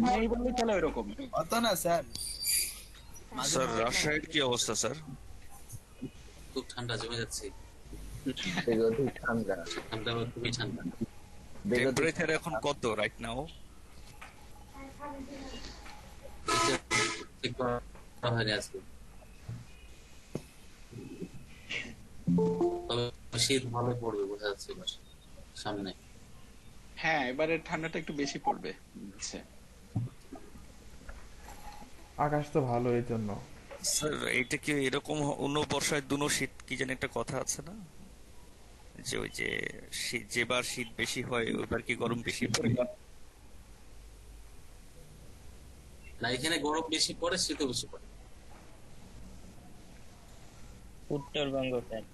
নেই বললেই চলে ওইরকম। অত না স্যার, মাঝে স্যার মাঝে রাজশাহীর কি অবস্থা স্যার? খুব ঠান্ডা জমে যাচ্ছে। বেগতিক ঠান্ডা। ঠান্ডা বা খুবই ঠান্ডা। বেগতিক টেম্পারেচার এখন কত রাইট নাও? এটা ঠিক করা হয়নি আজকে। তবে শীত ভালো পড়বে বোঝা যাচ্ছে এবার সামনে। হ্যাঁ, এবারে ঠান্ডাটা একটু বেশি পড়বে আচ্ছা। আকাশ তো ভালো এই জন্য। স্যার এইটা কি এরকম অন্য বর্ষায় দুনো শীত কি জানি একটা কথা আছে না, যে ওই যে শীত যেবার শীত বেশি হয় ওইবার কি গরম বেশি পড়ে? না, এখানে গরম বেশি পড়ে, শীতও বেশি পড়ে। উত্তরবঙ্গ স্যার।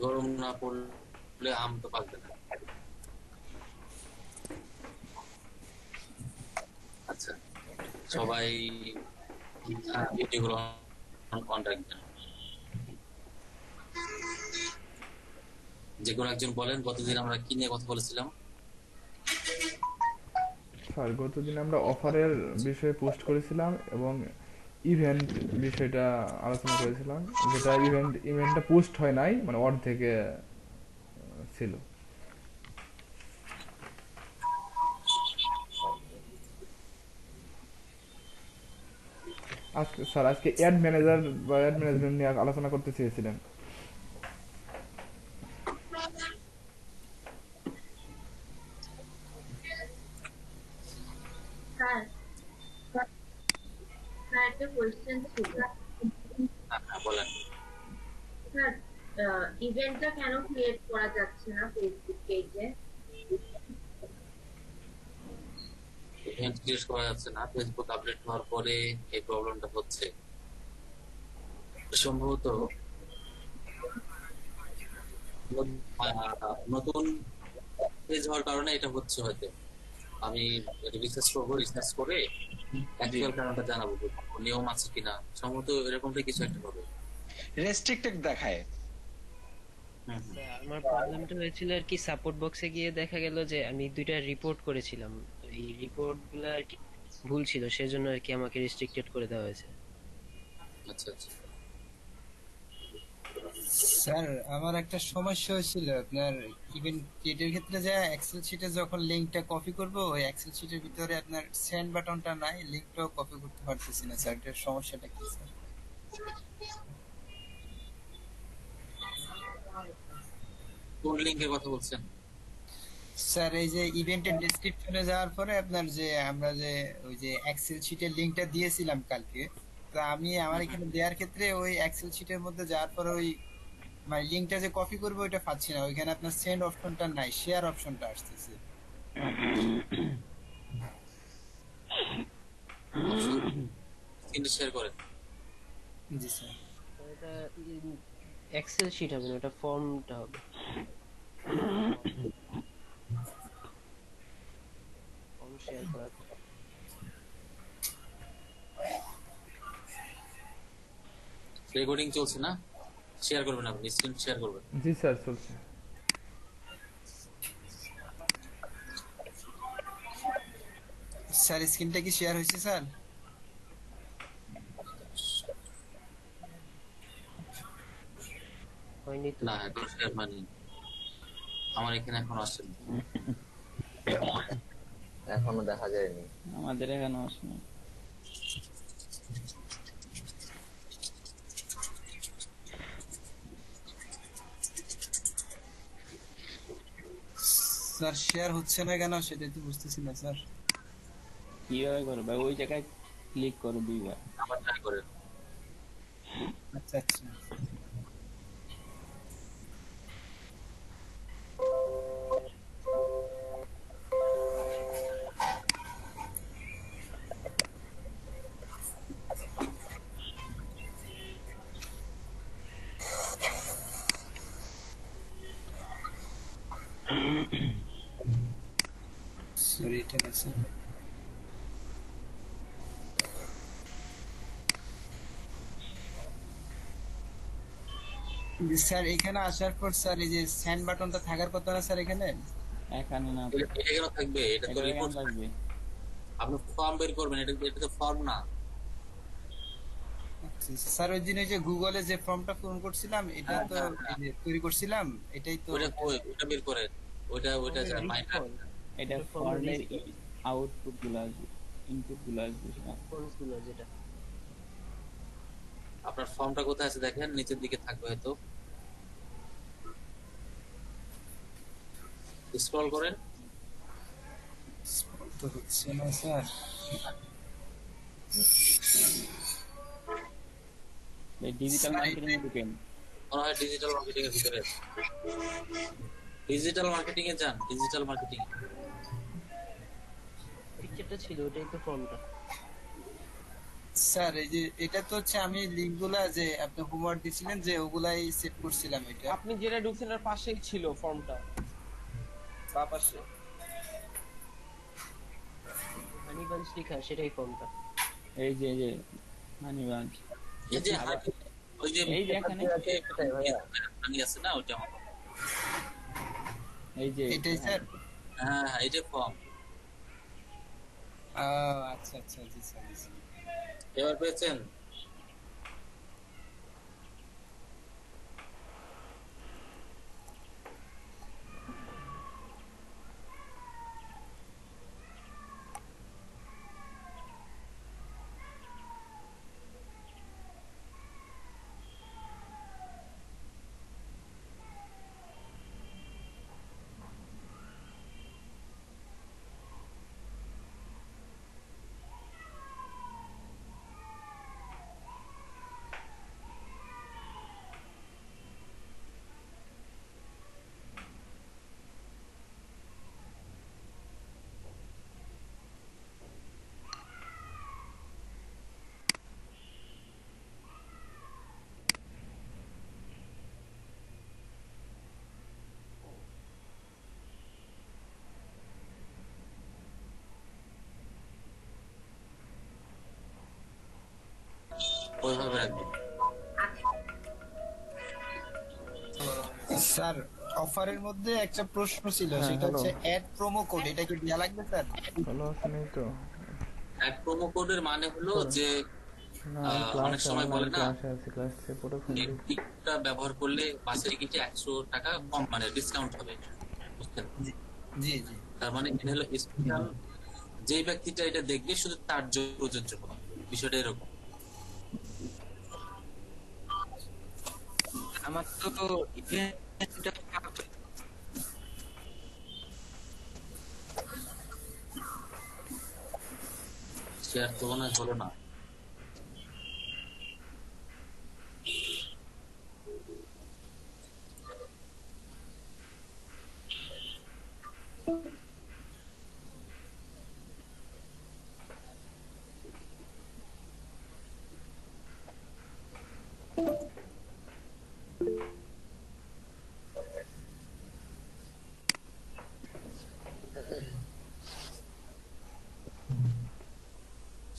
গরম না পড়লে আম তো পাকবে না। আচ্ছা, সবাই ভিডিওগুলো অন রাখবেন। যে কোনো একজন বলেন, গতদিন আমরা কি নিয়ে কথা বলেছিলাম? স্যার গতদিন আমরা অফারের বিষয়ে পোস্ট করেছিলাম এবং ইভেন্ট বিষয়টা আলোচনা করেছিলাম, যেটা ইভেন্টটা পোস্ট হয় নাই, মানে অর্ধেকে ছিল। আজকে স্যার আজকে অ্যাড ম্যানেজার বা অ্যাড ম্যানেজমেন্ট নিয়ে আলোচনা করতে চেয়েছিলেন। স্যার, স্যার একটা কোয়েশ্চেন ছিল। হ্যাঁ, বলেন। স্যার, ইভেন্টটা কেন ক্রিয়েট করা যাচ্ছে না ফেসবুক পেজে? ইভেন্ট ক্রিয়েট করা যাচ্ছে না, ফেসবুক আপডেট হওয়ার পরে এই প্রবলেমটা হচ্ছে। সম্ভবত নতুন পেজ হওয়ার কারণে এটা হচ্ছে হয়তো। আমি রিসার্চ করবো, রিসার্চ করে অ্যাকচুয়াল কারণটা জানাবো, নিয়ম আছে কিনা। সম্ভবত এরকমটা কিছু একটা হবে। রেস্ট্রিক্টেড দেখায়। আমার প্রবলেমটা হয়েছিল আর কি, সাপোর্ট বক্সে গিয়ে দেখা গেল যে আমি দুইটা রিপোর্ট করেছিলাম, তো এই রিপোর্ট গুলো আর কি ভুল ছিল, সেজন্য আর কি আমাকে রেস্ট্রিক্টেড করে দেওয়া হয়েছে। আচ্ছা আচ্ছা। স্যার আমার একটা সমস্যা হয়েছিল আপনার ইভেন্ট ক্রিয়েটের ক্ষেত্রে, যে এক্সেল শিটে যখন লিংকটা কপি করব, ওই এক্সেল শিটের ভিতরে আপনার সেন্ড বাটনটা নাই, লিংকটাও কপি করতে পারতেছি না স্যার। এটার সমস্যাটা কি স্যার? কোন লিংকের কথা বলছেন? স্যার এই যে ইভেন্টের ডেসক্রিপশনে যাওয়ার পরে আপনার যে আমরা যে ওই যে এক্সেল শিটের লিংকটা দিয়েছিলাম কালকে, তো আমি আমার এখানে দেওয়ার ক্ষেত্রে ওই এক্সেল শিটের মধ্যে যাওয়ার পরে ওই মানে লিংকটা যে কপি করবো ওইটা পাচ্ছি না। ওইখানে আপনার সেন্ড অপশনটা নাই, শেয়ার অপশনটা আসতেছে। স্ক্রিন শেয়ার করেন। জি স্যার। তো এটা এক্সেল শিট হবে না, এটা ফর্মটা হবে। ফর্ম শেয়ার করা। রেকর্ডিং চলছে না? শেয়ার করবেন, আপনি স্ক্রিন শেয়ার করবেন। জি স্যার চলছে। স্যার স্ক্রিনটা কি শেয়ার হয়েছে স্যার? হয়নি তো। না, এখন শেয়ার হয়নি। আমার এখানে এখন আসছে না। এখনো দেখা যায়নি। আমাদের এখানে আসেনি। স্যার শেয়ার হচ্ছে না কেন সেটাই তো বুঝতেছি না স্যার। কিভাবে করবে? ওই জায়গায় ক্লিক করো দুইবার। আবার ট্রাই করেন। আচ্ছা আচ্ছা। সরি, এটা না স্যার। স্যার এখানে আসার পর স্যার এই যে সেন্ড বাটনটা থাকার কথা না স্যার এখানে? এখানে না, এটা কেন থাকবে? এটা তো রিপোর্ট থাকবে। আপনি ফর্ম বের করবেন, এটা তো ফর্ম না। আচ্ছা, স্যার ওই দিন ওই যে গুগলে যে ফর্মটা পূরণ করছিলাম এটা হ্যাঁ তো হ্যাঁ এই হ্যাঁ, যে তৈরি করছিলাম এটাই তো ওটা কই, ওটা বের করেন। ওইটা ফর্মের যায় মাইনার। রেসপন্স, এটা এটা ফর্মের ফর্মের রেসপন্স আউটপুট গুলো আসবে, ইনপুট গুলো আসবে সেটা। রেসপন্স গুলো যেটা। আপনার ফর্মটা কোথায় আছে দেখেন, নিচের দিকে থাকবে হয়তো, স্ক্রল করেন। তো হচ্ছে না স্যার। ডিজিটাল মার্কেটিং এ ঢুকেন। মনে হয় ডিজিটাল মার্কেটিং এর ভিতরে আছে। ডিজিটাল মার্কেটিং এ যান, ডিজিটাল মার্কেটিং। পিকচারটা ছিল ওটাই তো ফর্মটা। স্যার এই যে এটা তো হচ্ছে আমি লিঙ্কগুলা যে আপনি হোমওয়ার্ক দিছিলেন যে ওগুলাই সেট করছিলাম এটা। আপনি যেটা ঢুকছেন এর পাশেই ছিল ফর্মটা, বা পাশে। হানিবাঞ্চ লেখা সেটাই ফর্মটা। এই যে মানিবাজ, এই যে ওই যে এই যে এখানে হানি আছে না, ওইটা আমার। এই যে এটাই স্যার। হ্যাঁ হ্যাঁ, এই যে ফর্ম। আচ্ছা আচ্ছা, জি স্যার জি স্যার। এবার পেয়েছেন? ওইভাবে রাখবেন। স্যার অফারের মধ্যে একটা প্রশ্ন ছিল, হ্যাঁ, সেটা হ্যালো। হচ্ছে অ্যাড প্রোমো কোড, এটা কি দেয়া লাগবে স্যার? ভালো আছেন এই তো? এক প্রোমো কোডের মানে হলো যে না অনেক সময় বলে না, ক্লাসে আছি, ক্লাসে পড়ে ফোন দিই। টিকটটা ব্যবহার করলে বাসের টিকিটে 100 টাকা কম, মানে ডিসকাউন্ট হবে, বুঝছেন? জি জি। তার মানে এটা হলো স্পেশাল, যে ব্যক্তিটা এটা দেখবে শুধু তার জন্য প্রযোজ্য হবে, বিষয়টা এরকম। আমার তো ইভেন্টটা শেয়ার তো মনে হয় হলো না।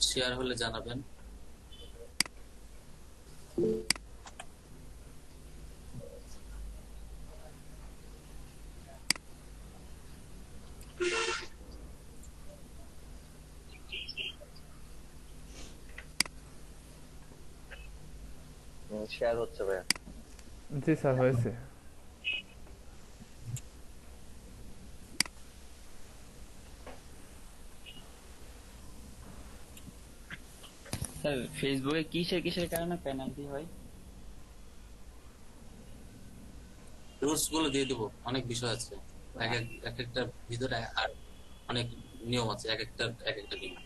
শেয়ার হলে জানাবেন। শেয়ার হচ্ছে ভাইয়া। জি স্যার, হয়েছে। স্যার ফেসবুকে কিসের কারণে পেনাল্টি হয়? রুলস গুলো দিয়ে দিব, অনেক বিষয় আছে, এক একটা ভিতরে আর অনেক নিয়ম আছে, এক একটা নিয়ম।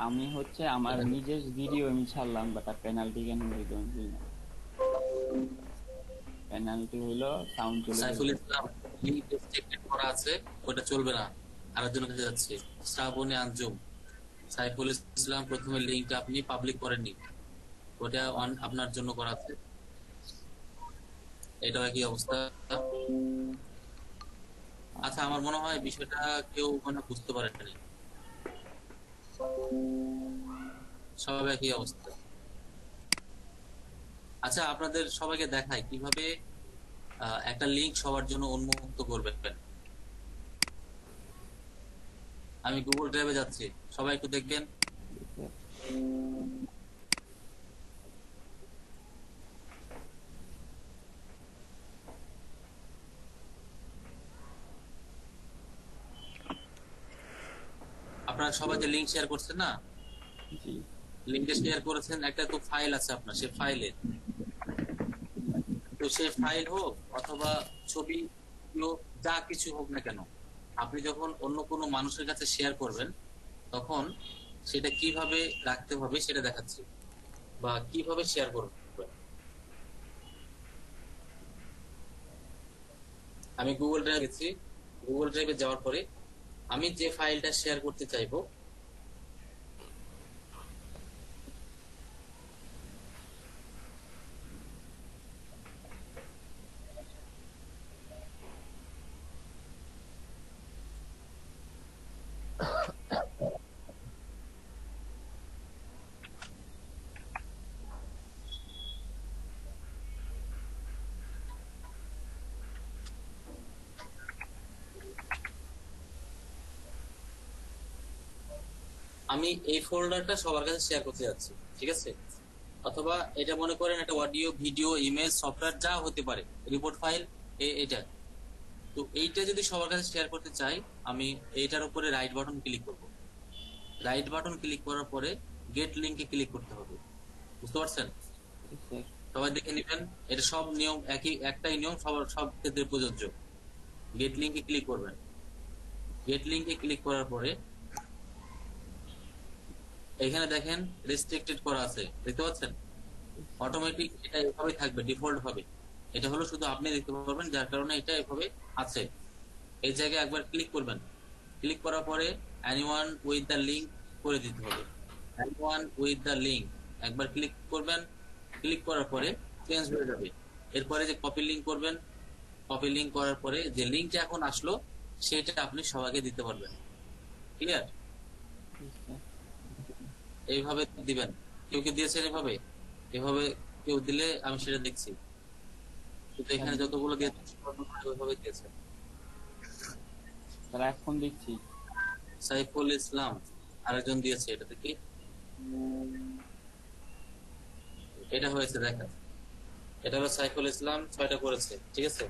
আমি হচ্ছে আমার নিজের ভিডিও আমি ছাড়লাম, বাট পেনাল্টি কেন হইলো আমি বুঝি না। পেনাল্টি হইলো সাউন্ড চলে সাইফুল ইসলাম লিংক রেস্ট্রিক্টেড করা আছে, ওটা চলবে না। আরেকজনের কাছে যাচ্ছে, শ্রাবণী আঞ্জুম। সাইফুল ইসলাম প্রথমে লিংকটা আপনি পাবলিক করেননি, ওটা আপনার জন্য করা আছে। এটাও একই অবস্থা। আচ্ছা, আমার মনে হয় বিষয়টা কেউ মানে বুঝতে পারেনি, সব একই অবস্থা। আচ্ছা, আপনাদের সবাইকে দেখাই কিভাবে একটা লিংক সবার জন্য উন্মুক্ত করবেন। আমি গুগল ড্রাইভে যাচ্ছি, সবাই একটু দেখবেন। আপনারা সবাই যে লিংক শেয়ার করছেন না, জি লিংকে শেয়ার করেছেন, একটা তো ফাইল আছে আপনার, সেই ফাইলে, তো সেই ফাইল হোক অথবা ছবি, ভিডিও, যা কিছু হোক না কেন, আপনি যখন অন্য কোনো মানুষের কাছে শেয়ার করবেন তখন সেটা কিভাবে রাখতে হবে সেটা দেখাচ্ছি, বা কিভাবে শেয়ার করবেন। আমি গুগল ড্রাইভ গেছি, গুগল ড্রাইভে যাওয়ার পরে আমি যে ফাইলটা শেয়ার করতে চাইবো আমি এই ফোল্ডারটা সবার কাছে শেয়ার করতে যাচ্ছি, ঠিক আছে? অথবা এটা মনে করেন একটা অডিও, ভিডিও, ইমেজ, সফটওয়্যার যা হতে পারে, রিপোর্ট ফাইল, এটা। তো এইটা যদি সবার কাছে শেয়ার করতে চাই, আমি এইটার উপরে রাইট বাটন ক্লিক করব। রাইট বাটন ক্লিক করার পরে গেট লিংকে ক্লিক করতে হবে, বুঝতে পারছেন? সবাই দেখে নেবেন, এটা সব নিয়ম একটাই নিয়ম, সব ক্ষেত্রে প্রযোজ্য। গেট লিংকে ক্লিক করবেন। গেট লিংকে ক্লিক করার পরে এখানে দেখেন রেস্ট্রিক্টেড করা আছে, দেখতে পাচ্ছেন? অটোমেটিক এটা এভাবে থাকবে, ডিফল্ট হবে। এটা হলো শুধু আপনি দেখতে পারবেন, যার কারণে এটা এভাবে আছে। এই জায়গায় একবার ক্লিক করবেন। ক্লিক করার পরে এনিওয়ান উইথ দ্য লিংক করে দিতে হবে। এনিওয়ান উইথ দ্য লিংক একবার ক্লিক করবেন। ক্লিক করার পরে চেঞ্জ হয়ে যাবে। এরপরে যে কপি লিংক করবেন, কপি লিংক করার পরে যে লিংকটা এখন আসলো সেটা আপনি সবাইকে দিতে পারবেন। ক্লিয়ার? এইভাবে দিবেন। কেউ কি দিয়েছেন এভাবে? এভাবে কেউ দিলে আমি সেটা দেখছি, কিন্তু এখানে যতগুলো দিয়েছে ওইভাবে দিয়েছে। তাহলে এখন দেখছি সাইফুল ইসলাম আরেকজন দিয়েছে, এটা কি এটা হয়েছে? দেখা, এটা হলো সাইফুল ইসলাম 6টা করেছে, ঠিক আছে?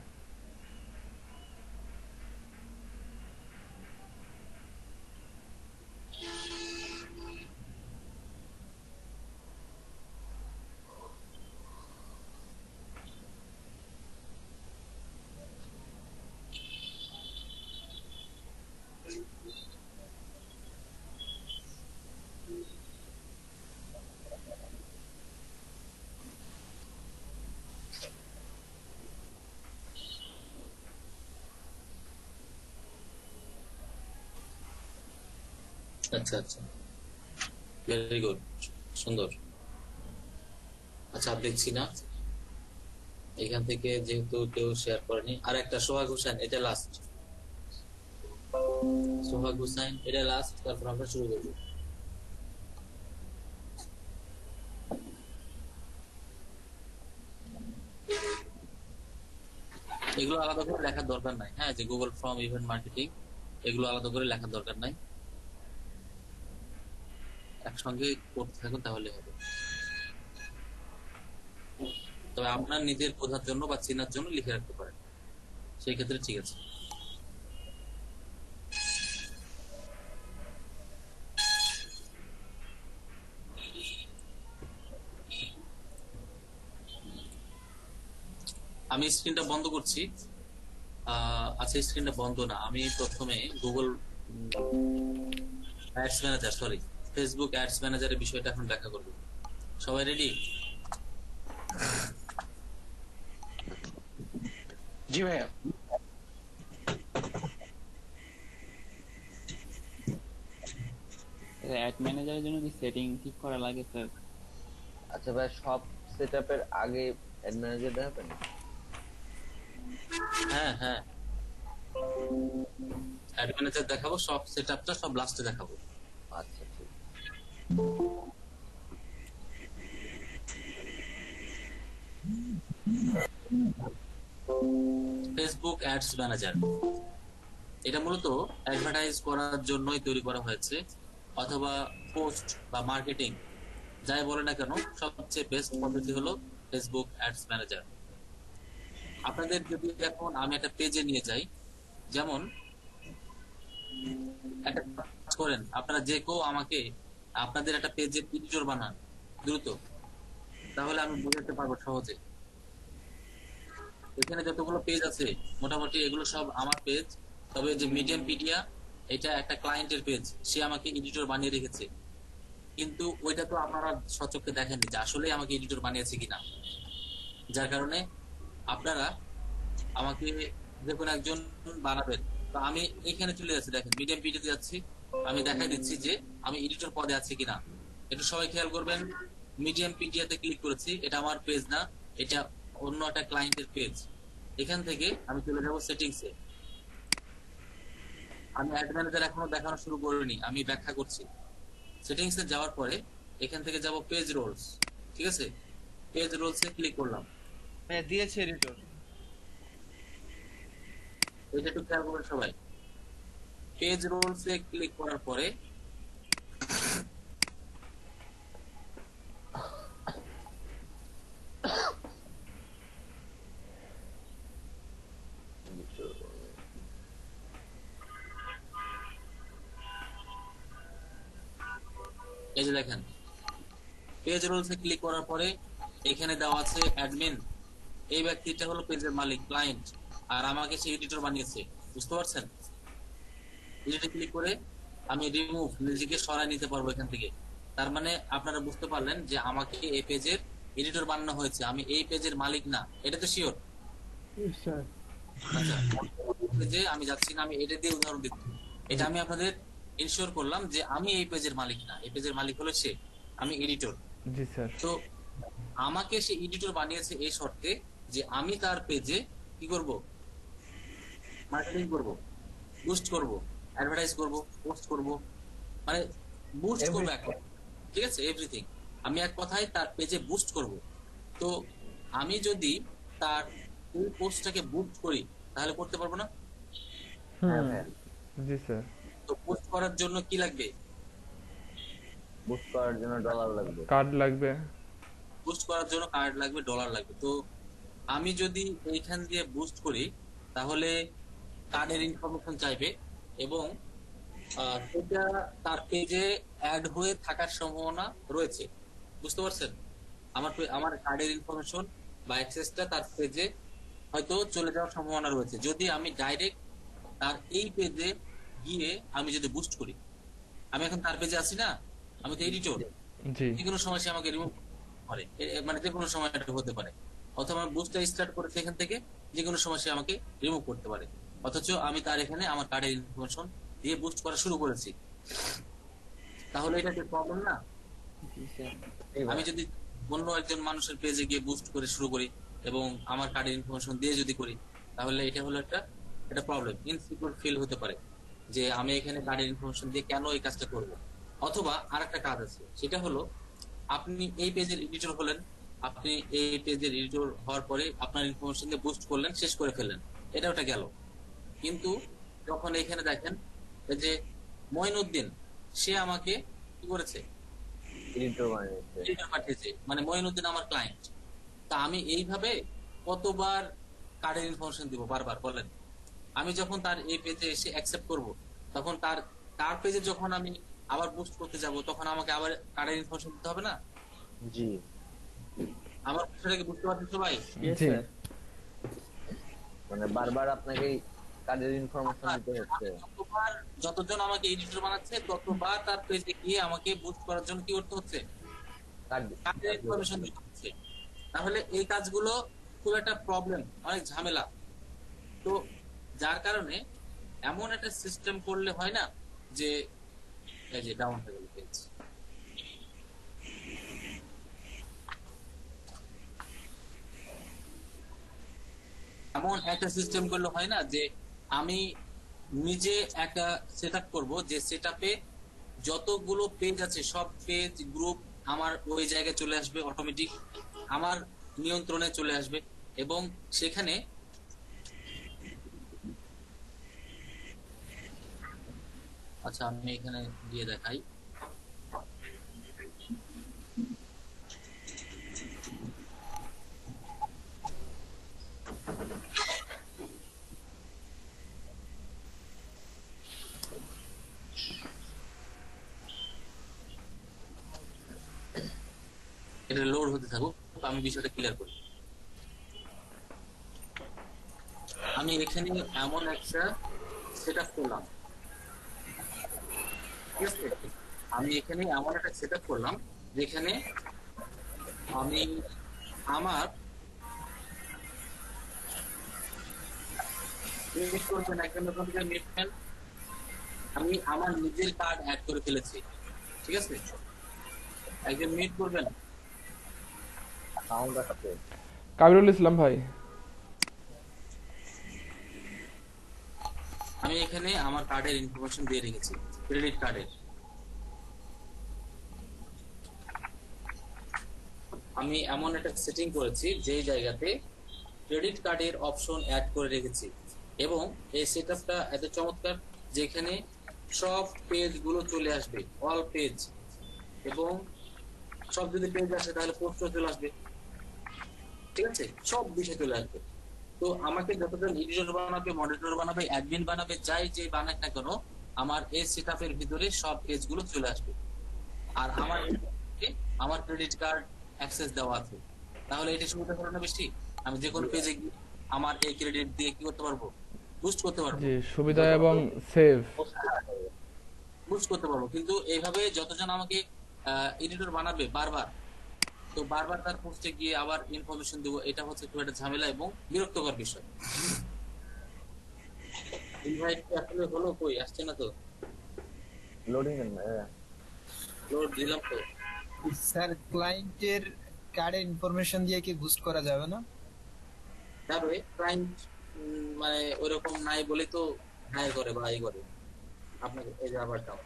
আচ্ছা আচ্ছা, ভেরি গুড, সুন্দর। আচ্ছা, দেখছি না এখান থেকে, যেহেতু কেউ শেয়ার করেনি। আর একটা সোহাগ হোসেন, এটা লাস্ট। সোহাগ হোসেন এটা লাস্ট, তারপর আমরা শুরু করবো। এগুলো আলাদা করে লেখার দরকার নাই, হ্যাঁ, যে গুগল ফর্ম ইভেন্ট মার্কেটিং, এগুলো আলাদা করে লেখার দরকার নাই, একসঙ্গে করতে থাকুন তাহলে হবে। তবে আপনার নিজের বোঝার জন্য বা চেনার জন্য লিখে রাখতে পারেন, সেই ক্ষেত্রে ঠিক আছে। আমি স্ক্রিনটা বন্ধ করছি। আচ্ছা, স্ক্রিনটা বন্ধ না, আমি প্রথমে Google ads manager, sorry, Facebook ads ম্যানেজারের বিষয়টা এখন ব্যাখ্যা করব। সবাই রেডি? জি ভাইয়া। অ্যাড ম্যানেজারের জন্য কি সেটিং ঠিক করা লাগে স্যার? আচ্ছা ভাই, সব সেটআপের আগে অ্যাড ম্যানেজার দেখাবেন? হ্যাঁ হ্যাঁ, অ্যাড ম্যানেজার দেখাবো, সব সেটআপটা সব লাস্টে দেখাবো। আচ্ছা ঠিক। ফেসবুক অ্যাডস ম্যানেজার, এটা মূলত অ্যাডভার্টাইজ করার জন্যই তৈরি করা হয়েছে, অথবা পোস্ট বা মার্কেটিং যাই বলে না কেন, সবচেয়ে বেস্ট পদ্ধতি হলো ফেসবুক অ্যাডস ম্যানেজার। আপনাদের যদি এখন আমি একটা পেজে নিয়ে যাই, যেমন একটা কাজ করেন, আপনারা যে কেউ আমাকে আপনাদের একটা পেজের এডিটর বানান দ্রুত, তাহলে আমি বুঝাতে পারবো সহজে। এখানে যতগুলো পেজ আছে মোটামুটি এগুলো সব আমার পেজ, তবে যে মিডিয়াম পিডিয়া এটা একটা ক্লায়েন্টের পেজ, সে আমাকে এডিটর বানিয়ে রেখেছে, কিন্তু ওইটা তো আপনারা সচক্ষে দেখেননি যে আসলে আমাকে এডিটর বানিয়েছে কিনা। যার কারণে আপনারা আমাকে যে কোনো একজন বানাবেন, তো আমি এখানে চলে যাচ্ছি, দেখেন মিডিয়াম পিডিতে যাচ্ছি, আমি দেখাই দিচ্ছি যে আমি এডিটর পদে আছি কিনা। একটু সবাই খেয়াল করবেন, মিডিয়াম পিডিয়াতে ক্লিক করেছি, এটা আমার পেজ না, এটা অন্য একটা ক্লায়েন্টের পেজ। এখান থেকে আমি চলে যাব সেটিংসে। আমি অ্যাড ম্যানেজার এখনো দেখানো শুরু করিনি, আমি ব্যাখ্যা করছি। সেটিংসে যাওয়ার পরে এখান থেকে যাব পেজ রোলস, ঠিক আছে? পেজ রোলসে ক্লিক করলাম, হ্যাঁ দিয়েছে এডিটর। এটা একটু খেয়াল করবেন সবাই। পেজ রোলসে ক্লিক করার পরে এই যে দেখেন, পেজ রোলসে ক্লিক করার পরে এখানে দেওয়া আছে অ্যাডমিন। এই ব্যক্তিটা হলো পেজের মালিক, ক্লায়েন্ট, আর আমাকে সে এডিটর বানিয়েছে, বুঝতে পারছেন? এডিটে ক্লিক করে আমি রিমুভ, নিজেকে সরাই নিতে পারবো এখান থেকে। তার মানে আপনারা বুঝতে পারলেন যে আমাকে এই পেজের এডিটর বানানো হয়েছে, আমি এই পেজের মালিক না, এটা তো শিওর। আচ্ছা, পেজে আমি যাচ্ছি না, আমি এটা দিয়ে উদাহরণ দিচ্ছি। এটা আমি আপনাদের ইনশিওর করলাম যে আমি এই পেজের মালিক না, এই পেজের মালিক হলো সে, আমি এডিটর। জি স্যার। তো আমাকে সে এডিটর বানিয়েছে এই শর্তে যে আমি তার পেজে কি করব, মার্কেটিং করব, বুস্ট করব, অ্যাডভার্টাইজ করব, পোস্ট করব, মানে বুস্ট করব এখন, ঠিক আছে? এভরিথিং আমি এক কথায় তার পেজে বুস্ট করব। তো আমি যদি তার এই পোস্টটাকে বুস্ট করি তাহলে করতে পারবো না? জি স্যার। তো বুস্ট করার জন্য কি লাগবে? বুস্ট করার জন্য ডলার লাগবে, কার্ড লাগবে। বুস্ট করার জন্য কার্ড লাগবে, ডলার লাগবে। তো আমি যদি এইখান দিয়ে বুস্ট করি তাহলে কার্ডের ইনফরমেশন চাইবে, এবং সেটা তার পেজে অ্যাড হয়ে থাকার সম্ভাবনা রয়েছে, বুঝতে পারছেন? আমার কার্ডের ইনফরমেশন বা অ্যাক্সেসটা তার পেজে হয়তো চলে যাওয়ার সম্ভাবনা রয়েছে যদি আমি ডাইরেক্ট তার এই পেজে গিয়ে আমি যদি বুস্ট করি। আমি এখন তার পেজে আছি না, আমি তো এডিটর, জি। যে কোনো সময় সে আমাকে রিমুভ করে, মানে যে কোনো সময় এটা হতে পারে, অথবা আমি বুস্টটা স্টার্ট করেছি এখান থেকে, যে কোনো সময় সে আমাকে রিমুভ করতে পারে, অথচ আমি তার এখানে আমার কার্ডের ইনফরমেশন দিয়ে বুস্ট করা শুরু করেছি। তাহলে এটা কি প্রবলেম না? আমি যদি অন্য একজন মানুষের পেজে গিয়ে বুস্ট করে শুরু করি এবং আমার কার্ডের ইনফরমেশন দিয়ে যদি করি, তাহলে এটা হলো একটা প্রবলেম, ইনসিকিউর ফিল হতে পারে যে আমি এখানে কার্ডের ইনফরমেশন দিয়ে কেন এই কাজটা করব। অথবা আরেকটা কাজ আছে, সেটা হলো আপনি এই পেজের এডিটর হলেন, আপনি এই পেজের এডিটর হওয়ার পরে আপনার ইনফরমেশন দিয়ে বুস্ট করলেন, শেষ করে ফেললেন, এটা ওটা গেল। কিন্তু যখন এখানে দেখেন এই যে মঈনুদ্দিন, সে আমাকে কি করেছে, এডিটর বানিয়েছে, এডিটর পাঠিয়েছে, মানে মঈনুদ্দিন আমার ক্লায়েন্ট। তা আমি এইভাবে কতবার কার্ডের ইনফরমেশন দিব বারবার বলেন? আমি যখন তার এই পেজে এসে অ্যাকসেপ্ট করব, তখন তার পেজে যখন আমি আবার বুস্ট করতে যাব, তখন আমাকে আবার কার্ডের ইনফরমেশন দিতে হবে না? জি। আমার বিষয়টাকে বুঝতে পারছেন সবাই? জি। মানে বারবার আপনাকে কার্ডের ইনফরমেশন দিতে হচ্ছে। যতজন আমাকে এডিটর বানাচ্ছে ততবার তার পেজে গিয়ে আমাকে বুস্ট করার জন্য কি করতে হচ্ছে, কার্ডের ইনফরমেশন দিতে হচ্ছে। তাহলে এই কাজগুলো খুব একটা প্রবলেম, অনেক ঝামেলা। তো যার কারণে এমন একটা সিস্টেম করলে হয় না যে এই যে ডাউন হয়ে গেল পেজ, এমন একটা সিস্টেম করলে হয় না যে আমি নিজে একটা সেটআপ করব, যে সেটআপে যতগুলো পেজ আছে সব পেজ গ্রুপ আমার ওই জায়গায় চলে আসবে, অটোমেটিক আমার নিয়ন্ত্রণে চলে আসবে, এবং সেখানে আচ্ছা আমি এখানে দিয়ে দেখাই। এটা লোড হতে থাকুক, আমি বিষয়টা ক্লিয়ার করি। আমি এখানে এমন একটা সেটআপ করলাম, ঠিক আছে? আমি এখানে এমন একটা সেটআপ করলাম যেখানে আমি আমার আমি আমার নিজের কার্ড অ্যাড করে ফেলেছি, ঠিক আছে? একজন মিট করবেন। কাবিরুল ইসলাম ভাই। আমি এখানে আমার কার্ডের ইনফরমেশন দিয়ে রেখেছি, ক্রেডিট কার্ডের। আমি এমন একটা সেটিং করেছি যে জায়গাতে ক্রেডিট কার্ডের অপশন অ্যাড করে রেখেছি, এবং এই সেটআপটা এত চমৎকার যেখানে সব পেজ গুলো চলে আসবে, অল পেজ, এবং সব যদি পেজ আসে তাহলে পোস্টও চলে আসবে, ঠিক আছে? সব বিষয় চলে আসবে। তো আমাকে যতজন এডিটর বানাবে, মডারেটর বানাবে, অ্যাডমিন বানাবে, যাই যে বানাক না কেন, আমার এই সেটআপের ভিতরে সব পেজ গুলো চলে আসবে। আর আমার ক্রেডিট কার্ড অ্যাক্সেস দেওয়া আছে, তাহলে এটা সুবিধা হলো না বেশি? আমি যে কোনো পেজে গিয়ে আমার এই ক্রেডিট দিয়ে কি করতে পারবো? বুস্ট করতে পারবো। জি, সুবিধা এবং সেভ বুস্ট করতে পারবো। কিন্তু এইভাবে যতজন আমাকে এডিটর বানাবে বারবার, তো বারবার তার পোস্টে গিয়ে আবার ইনফরমেশন দেবো, এটা হচ্ছে খুব একটা ঝামেলা এবং বিরক্তকর বিষয়। ইনভাইট আসলে হলো, কই আসছে না তো? লোডিং লোড দিলাম তো। স্যার ক্লায়েন্টের কার্ডের ইনফরমেশন দিয়ে কি বুস্ট করা যাবে না? যাবে, ক্লায়েন্ট মানে ওইরকম নাই বলে তো হায়ার করে বা এই করে আপনাকে। এই যে আবার দাও,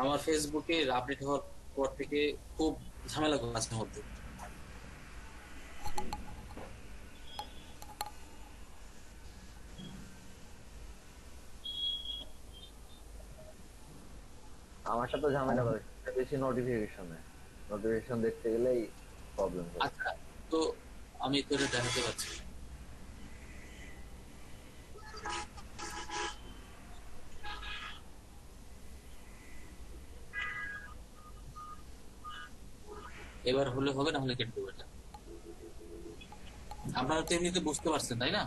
আমার ফেসবুকে আপডেট হওয়ার পর থেকে খুব ঝামেলা আছে মধ্যে। আমারটা তো ঝামেলা করে, বেশি নোটিফিকেশন দেখতে গেলেই প্রবলেম হয়। আচ্ছা, তো আমি তো এটা দেখাতে পারছি। এবার হলে হবে, না হলে কেটে দেবো এটা। আপনারা তো এমনিতে বুঝতে পারছেন তাই না?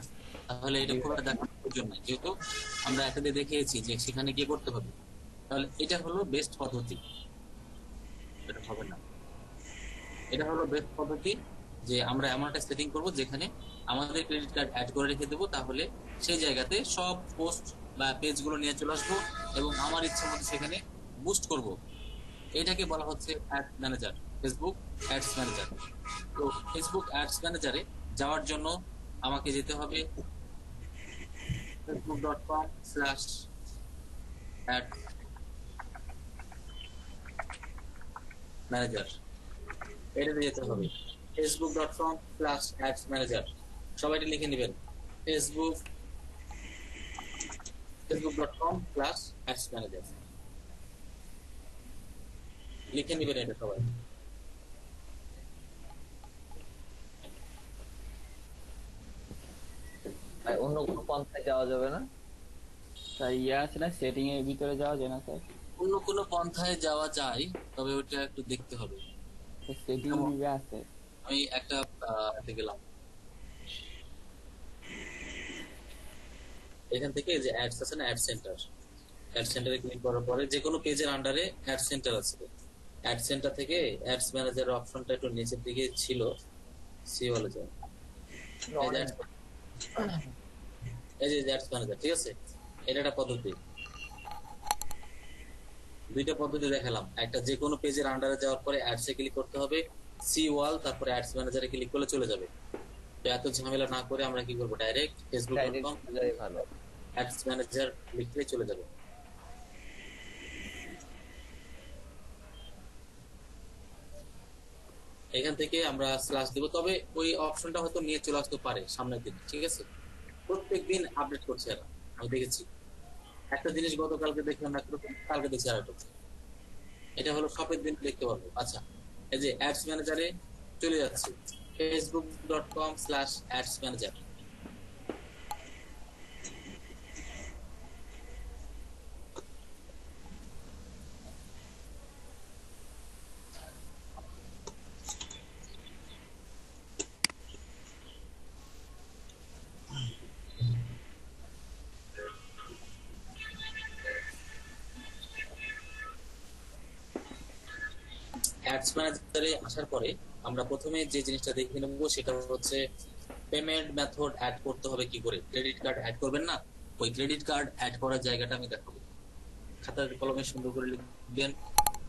তাহলে এটা খুব একটা দেখার প্রয়োজন নাই, যেহেতু আমরা একাতে দেখিয়েছি যে সেখানে গিয়ে করতে হবে। তাহলে এটা হলো বেস্ট পদ্ধতি। এটা হবে না, এটা হলো বেস্ট পদ্ধতি যে আমরা এমন একটা সেটিং করবো যেখানে আমাদের ক্রেডিট কার্ড অ্যাড করে রেখে দেবো, তাহলে সেই জায়গাতে সব পোস্ট বা পেজ গুলো নিয়ে চলে আসবো এবং আমার ইচ্ছা মতো সেখানে বুস্ট করব। এটাকে বলা হচ্ছে add manager, Facebook ads manager. তো ফেসবুক অ্যাডস ম্যানেজারে যাওয়ার জন্য আমাকে যেতে হবে facebook.com/ad ম্যানেজার, এটাতে যেতে হবে। facebook.com/ads manager, সবাই এটা লিখে নেবেন। facebook.com/ads manager লিখে নেবেন এটা সবাই। অন্য কোনো পন্থায় যাওয়া যাবে না স্যার? আছে না, সেটিং এর ভিতরে যাওয়া যায় না স্যার? অন্য কোনো পন্থায় যাওয়া যায়, তবে ওটা একটু দেখতে হবে। সেটিং আছে, আমি একটা গেলাম, এখান থেকে যে অ্যাডস আছে না, অ্যাড সেন্টার, অ্যাড সেন্টারে ক্লিক করার পরে যে কোনো পেজের আন্ডারে অ্যাড সেন্টার আছে। অ্যাড সেন্টার থেকে অ্যাডস ম্যানেজার অপশনটা একটু নিচের দিকে ছিল, সি বলে যায়, এই যে অ্যাডস ম্যানেজার, ঠিক আছে? এটা একটা পদ্ধতি। দুইটা পদ্ধতি দেখালাম, একটা যে কোনো পেজের আন্ডারে যাওয়ার পরে অ্যাডসে ক্লিক করতে হবে, সি ওয়াল, তারপরে অ্যাডস ম্যানেজারে ক্লিক করলে চলে যাবে। তো এত ঝামেলা না করে আমরা কি করবো, ডাইরেক্ট facebook.com ভালো, অ্যাডস ম্যানেজার লিখলে চলে যাবে। এখান থেকে আমরা স্ল্যাশ দিব, তবে ওই অপশনটা হয়তো নিয়ে চলে আসতে পারে সামনের দিন, ঠিক আছে? প্রত্যেকদিন আপডেট করছে এরা, আমি দেখেছি। একটা জিনিস গতকালকে দেখলাম একরকম, কালকে দেখছি আর একটা। এটা হলো শপের দিন দেখতে পারবো। আচ্ছা, এই যে অ্যাডস ম্যানেজারে চলে যাচ্ছে, facebook.com/ads manager। অ্যাডস ম্যানেজারে আসার পরে আমরা প্রথমে যে জিনিসটা দেখে নেবো সেটা হচ্ছে পেমেন্ট মেথড অ্যাড করতে হবে কি করে। ক্রেডিট কার্ড অ্যাড করবেন না, ওই ক্রেডিট কার্ড অ্যাড করার জায়গাটা আমি দেখাবো। খাতার কলমে সুন্দর করে লিখবেন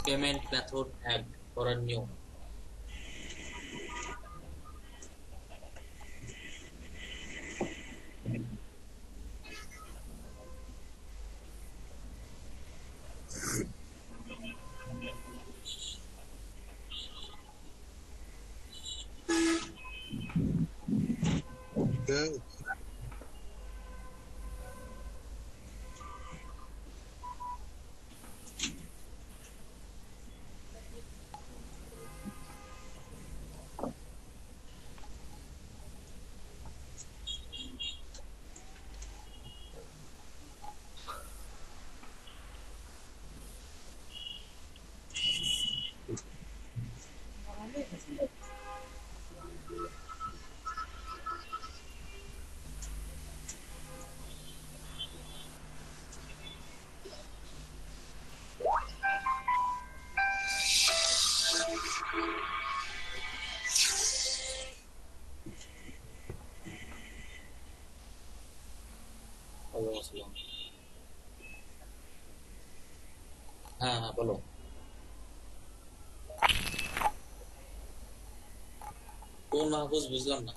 পেমেন্ট মেথড অ্যাড করার নিয়ম। হ্যাঁ হ্যাঁ বলো। কোন মাহফুজ বুঝলাম না।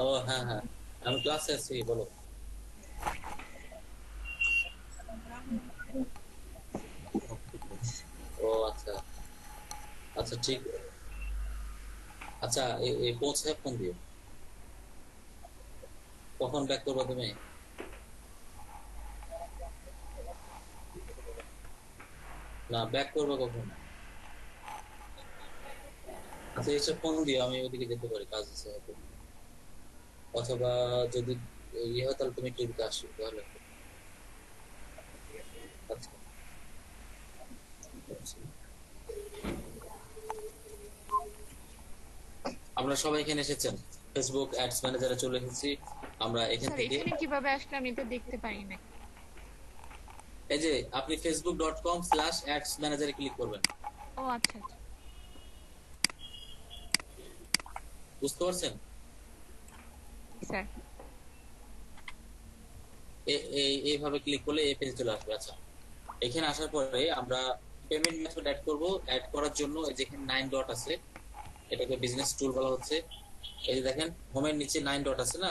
ও হ্যাঁ হ্যাঁ, আমি ক্লাসে আছি, বলো। ও আচ্ছা আচ্ছা ঠিক। আচ্ছা এই পৌঁছে ফোন দিও। কখন ব্যাক করবো তুমি? না ব্যাক করবো কখন? আচ্ছা এসে ফোন দিও, আমি ওইদিকে যেতে পারি, কাজ আছে হয়তো। অথবা যদি ইয়ে হয় তাহলে তুমি টিভিতে আসো তাহলে। আচ্ছা আমরা সবাই এখানে এসেছেন, ফেসবুক অ্যাডস ম্যানেজারে চলে এসেছি আমরা। এখান থেকে এখানে কিভাবে আসলে আমি তো দেখতে পারি না। এই যে আপনি facebook.com/ads manager ক্লিক করবেন। ও আচ্ছা আচ্ছা, বুঝতে পারছেন? স্যার এইভাবে ক্লিক করলে এই পেজে চলে আসবে। আচ্ছা, এখানে আসার পরে আমরা পেমেন্ট মেথড অ্যাড করব। অ্যাড করার জন্য যেখানে 9 ডট আছে, এটাকে বিজনেস টুল বলা হচ্ছে। এই যে দেখেন হোমের নিচে 9 ডট আছে না,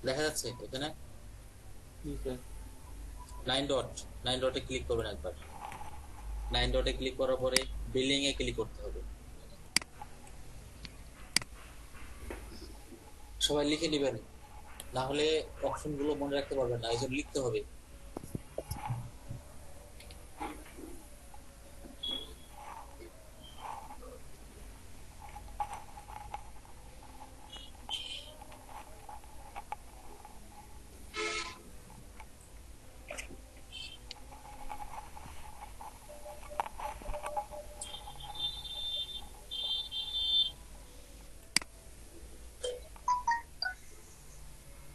দেখা যাচ্ছে এখানে 9 ডটে ক্লিক করবেন একবার। 9 ডটে ক্লিক করার পরে বিলিং এ ক্লিক করতে হবে। সবাই লিখে নেবেন, না হলে অপশন গুলো মনে রাখতে পারবেন না, এই জন্য লিখতে হবে।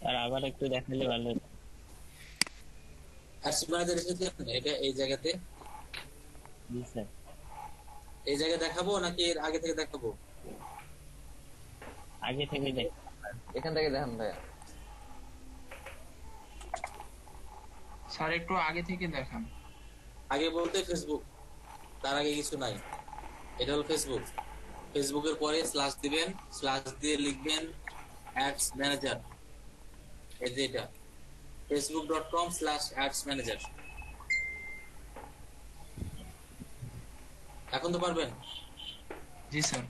আর আবার একটু দেখালে ভালো হতো। অ্যাডস ম্যানেজার এসেছেন, এটা এই জায়গাতে। জি স্যার। এই জায়গায় দেখাবো নাকি এর আগে থেকে দেখাবো? আগে থেকে দেখ, এখান থেকে দেখান ভাইয়া। স্যার একটু আগে থেকে দেখান। আগে বলতে ফেসবুক, তার আগে কিছু নাই। এটা হলো ফেসবুক। ফেসবুকের পরে স্ল্যাশ দিবেন, স্ল্যাশ দিয়ে লিখবেন অ্যাডস ম্যানেজার। এই যে এটা facebook.com/ads manager। এখন তো পারবেন? জি স্যার।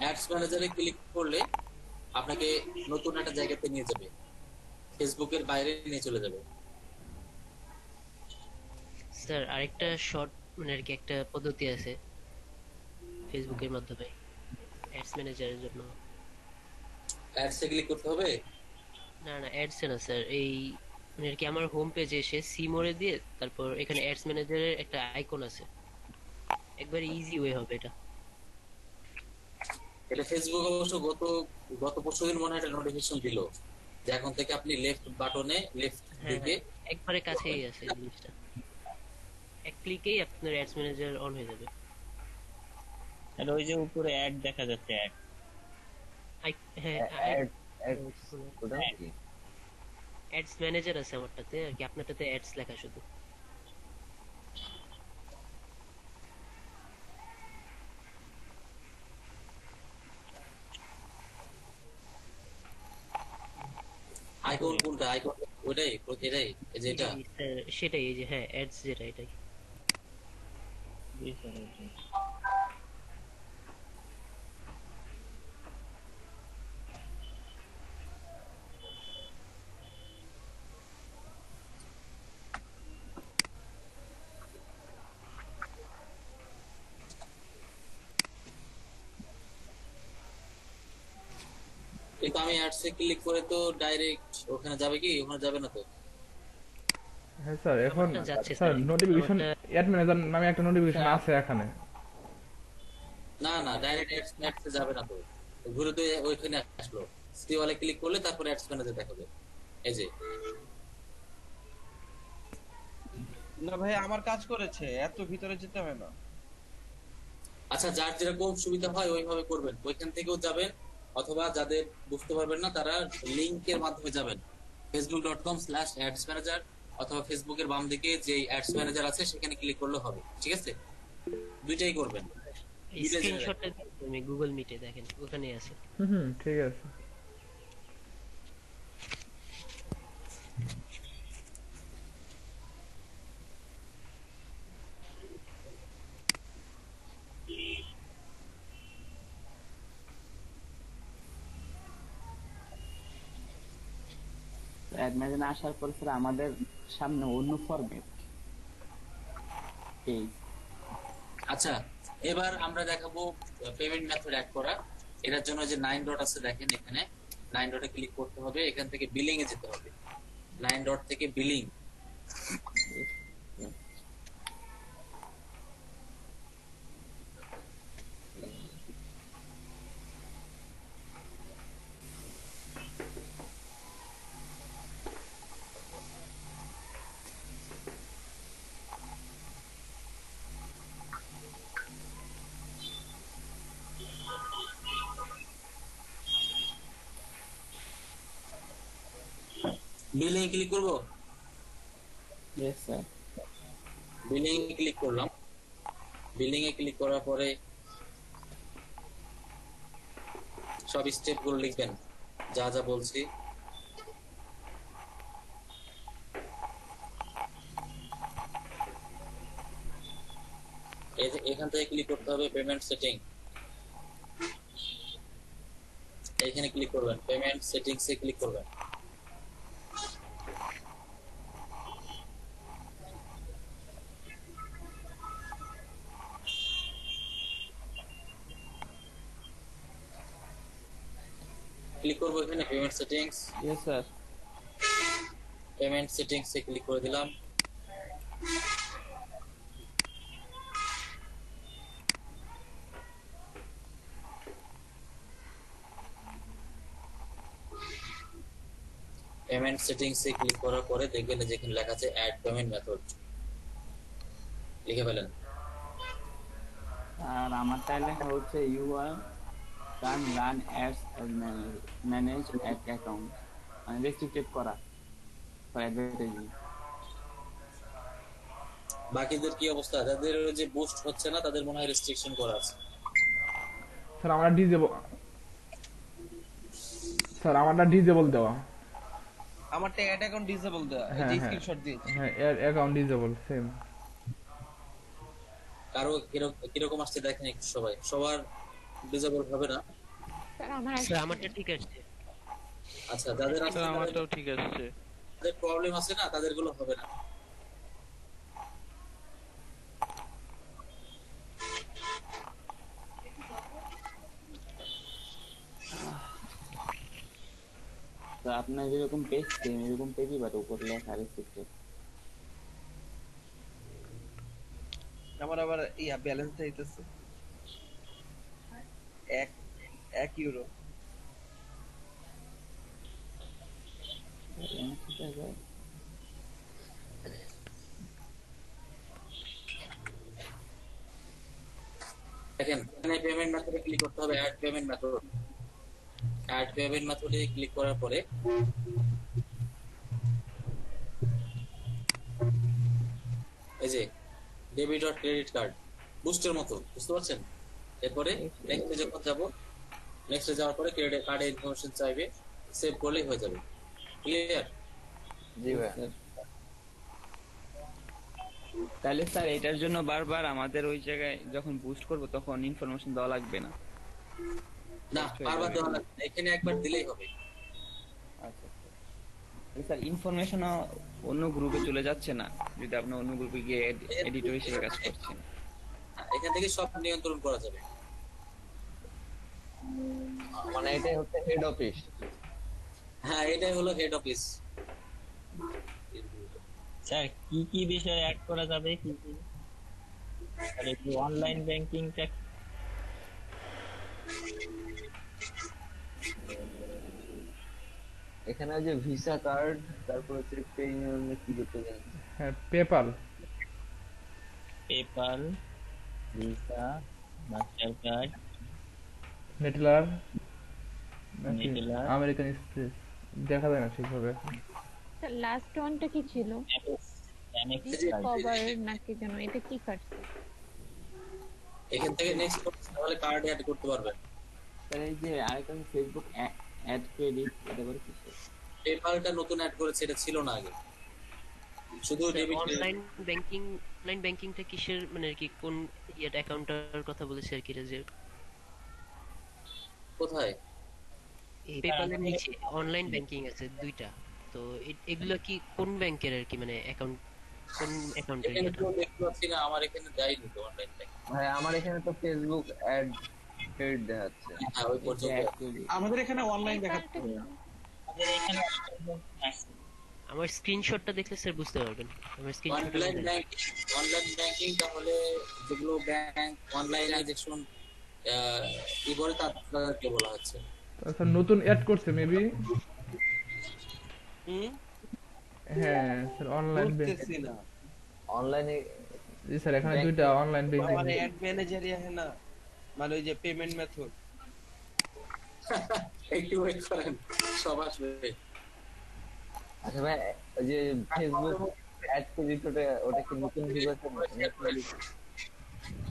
অ্যাডস ম্যানেজারে ক্লিক করলে আপনাকে নতুন একটা জায়গাতে নিয়ে যাবে, ফেসবুকের বাইরে নিয়ে চলে যাবে। স্যার আরেকটা শর্ট মানে আর কি একটা পদ্ধতি আছে ফেসবুকের মাধ্যমে অ্যাডস ম্যানেজারের জন্য। অ্যাডসে ক্লিক করতে হবে? না না অ্যাডস না স্যার, এই মানে আর কি আমার হোম পেজে এসে সিমোরে দিয়ে তারপর এখানে অ্যাডস ম্যানেজারের একটা আইকন আছে, একবারে ইজি ওয়ে হবে এটা। এটা ফেসবুক অবশ্য গত পরশুদিন মনে হয় একটা নোটিফিকেশন দিল যে এখন থেকে আপনি লেফট বাটনে লেফট হ্যাঁ দিকে হ্যাঁ একবারে কাছেই আছে জিনিসটা, এক ক্লিকেই আপনার অ্যাডস ম্যানেজার অন হয়ে যাবে। আর ওই যে উপরে অ্যাড দেখা যাচ্ছে, অ্যাড হ্যাঁ ওটা কি? অ্যাডস ম্যানেজার আছে আমারটাতে আর কি, আপনারটাতে অ্যাডস লেখা শুধু। আইকন কোনটা? আইকন ওইটাই এটাই, এই যে এটা সেটাই, এই যে হ্যাঁ অ্যাডস যেটা এটাই। কিন্তু আমি অ্যাডসে ক্লিক করে তো ডাইরেক্ট ওখানে যাবে কি? ওখানে যাবে না তো। হ্যাঁ স্যার, এখন আমারটা যাচ্ছে স্যার স্যার, নোটিফিকেশন আমারটা- অ্যাড ম্যানেজার নামে একটা নোটিফিকেশন আছে এখানে। না না, ডাইরেক্ট অ্যাডসে যাবে না তো, ঘুরে তো ওইখানে আসলো। সি ওয়ালে ক্লিক করলে তারপর অ্যাডস ম্যানেজার দেখাবে, এই যে। না ভাই আমার কাজ করেছে, এত ভিতরে যেতে হয় না। আচ্ছা, যার যেরকম সুবিধা হয় ওইভাবে করবেন, ওইখান থেকেও যাবেন, অথবা যাদের বুঝতে পারবেন না তারা লিংকের মাধ্যমে যাবেন facebook.com/adsmanager, অথবা ফেসবুকের বাম দিকে যে অ্যাডস ম্যানেজার আছে সেখানে ক্লিক করলে হবে, ঠিক আছে? দুইটাই করবেন। এই স্ক্রিনশটটা আমি গুগল মিটে দেখেন ওখানে আছে। ঠিক আছে। অ্যাডমিশন আসার পর স্যার আমাদের সামনে অন্য ফরম্যাট এই। আচ্ছা, এবার আমরা দেখাবো পেমেন্ট মেথড অ্যাড করা। এটার জন্য যে 9 ডট আছে দেখেন, এখানে 9 ডটে ক্লিক করতে হবে, এখান থেকে বিলিং এ যেতে হবে। 9 ডট থেকে বিলিং, বিলিং ক্লিক করব। Yes sir. বিলিং এ ক্লিক করলাম। বিলিং এ ক্লিক করার পরে সব স্টেপ গুলো লিখবেন, যা যা বলছি। এখান থেকে ক্লিক করতে হবে পেমেন্ট সেটিং, এখানে ক্লিক করবেন, পেমেন্ট সেটিংস এ ক্লিক করবেন। ক্লিক করব এখানে payment settings. Yes sir. Payment settings এ ক্লিক করে দিলাম। পেমেন্ট সেটিংস এ ক্লিক করার পরে দেখবেন যেখানে লেখা আছে অ্যাড পেমেন্ট মেথড, লিখে ফেলেন। আর আমারটা লেখা হচ্ছে you are can run ads manage account, মানে রেস্ট্রিক্টেড করা ফর অ্যাডভার্টাইজিং। বাকিদের কি অবস্থা? যাদের যে বুস্ট হচ্ছে না তাদের মনে হয় রেস্ট্রিকশন করা আছে। স্যার আমারটা ডিজেবল দেওয়া। আমারটা অ্যাড অ্যাকাউন্ট ডিসেবল দেওয়া, এই যে স্ক্রিনশট দিয়েছি। হ্যাঁ অ্যাকাউন্ট ডিজেবল সেম। কারো কিরকম আসছে দেখেন একটু সবাই, সবার ডিজেবল হবে না। স্যার আমার স্যার আমারটা ঠিক আছে। আচ্ছা, যাদের আসছে স্যার আমারটাও ঠিক আছে। যাদের প্রবলেম আছে না তাদের গুলো হবে না। তো আপনার যেরকম পেজ সেম এরকম পেজই বাট উপরে লেখা রেস্ট্রিক্টেড। আমার আবার ব্যালেন্স চাইতেছে 1 ইউরো। দেখেন এখানে পেমেন্ট মেথডে ক্লিক করতে হবে, add payment method. Add payment মেথডে ক্লিক করার পরে এই যে ডেবিট আর ক্রেডিট কার্ড বুস্টের মতো, বুঝতে পারছেন? এরপরে নেক্সটে যখন যাব, নেক্সটে যাওয়ার পরে ক্রেডিট কার্ডের ইনফরমেশন চাইবে, সেভ করলেই হয়ে যাবে। ক্লিয়ার? জি ভাই। তাহলে স্যার এটার জন্য বারবার আমাদের ওই জায়গায় যখন বুস্ট করব তখন ইনফরমেশন দেওয়া লাগবে না? না, বারবার দেওয়া লাগবে না, এখানে একবার দিলেই হবে। আচ্ছা স্যার, ইনফরমেশন অন্য গ্রুপে চলে যাচ্ছে না যদি আপনি অন্য গ্রুপে গিয়ে এডিটর হিসেবে কাজ করছেন? এখান থেকে সব নিয়ন্ত্রণ করা যাবে। মানে এটাই হচ্ছে হেড অফিস। হ্যাঁ, এটাই হলো হেড অফিস। স্যার কি কি বিষয় অ্যাড করা যাবে, কি কি? আর একটু অনলাইন ব্যাংকিংটা এখানে ওই যে ভিসা কার্ড, তারপর হচ্ছে পে ইউনিয়নে কি করতে জানেন? হ্যাঁ, PayPal, Visa, Mastercard, Neteller, Neteller, American Express, দেখা যায় না ঠিকভাবে। স্যার লাস্ট ওয়ানটা কি ছিল? ডিসকভার নাকি যেন, এটা কি কার্ড? এখান থেকে নেক্সট করতে তাহলে কার্ড অ্যাড করতে পারবেন। স্যার এই যে আরেকটা ফেসবুক অ্যাড ক্রেডিট, এটা করে কি? পেপালটা নতুন অ্যাড করেছে, এটা ছিল না আগে, শুধু ডেবিট। অনলাইন ব্যাংকিংটা কিসের, মানে কি কোন ইয়ার অ্যাকাউন্টের কথা বলেছে আর কি? যে কোথায়? এই পেপালের নিচে অনলাইন ব্যাংকিং আছে দুইটা, তো এগুলো কি কোন ব্যাংকের আর কি, মানে অ্যাকাউন্ট কোন অ্যাকাউন্টের? এখানে তো দেখতে পাচ্ছি না, আমার এখানে যায়নি তো অনলাইন ব্যাংকিং। ভাই আমার এখানে তো ফেসবুক অ্যাড ক্রেডিট দেখাচ্ছে। হ্যাঁ, ওই পর্যন্ত। আমাদের এখানে অনলাইন দেখাচ্ছে। আমাদের এখানে আমার স্ক্রিনশটটা দেখলে স্যার বুঝতে পারবেন। আমার স্ক্রিনশট অনলাইন ব্যাংকিং তাহলে যেগুলো ব্যাংক অনলাইনাইজেশন এবারে তাদেরকে বলা হচ্ছে। স্যার নতুন অ্যাড করছে মেবি। হ্যাঁ স্যার, অনলাইন বুঝতেছি না। অনলাইনে জি স্যার, এখানে দুইটা অনলাইন ব্যাংকিং। মানে অ্যাড ম্যানেজারই আছে না, মানে ওই যে পেমেন্ট মেথড। একটু ওয়েট করেন, সব আসবে। আচ্ছা ভাই, ওই যে ফেসবুক অ্যাড ক্রেডিট, ওটা কি নতুন বিভাজন?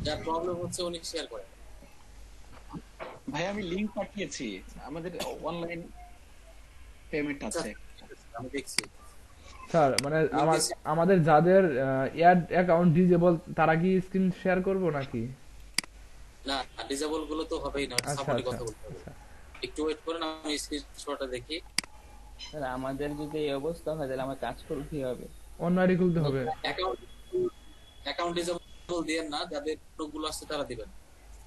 যার প্রবলেম হচ্ছে উনি শেয়ার করেন। ভাই আমি লিংক পাঠিয়েছি, আমাদের অনলাইন পেমেন্ট আছে, আমি দেখছি। স্যার মানে আমাদের যাদের অ্যাড অ্যাকাউন্ট ডিজেবল তারা কি স্ক্রিন শেয়ার করব নাকি? না, ডিসেবল গুলো তো হবেই না, আচ্ছা সাপোর্টে আচ্ছা কথা বলতে হবে। একটু ওয়েট করেন, আমি স্ক্রিনশটটা দেখি। স্যার আমাদের যদি এই অবস্থা হয় তাহলে আমার কাজ করতে কি হবে? অন্য আইডি খুলতে হবে। অ্যাকাউন্ট ডিসেবল দেন না, যাদের গুলো আছে তারা দিবেন।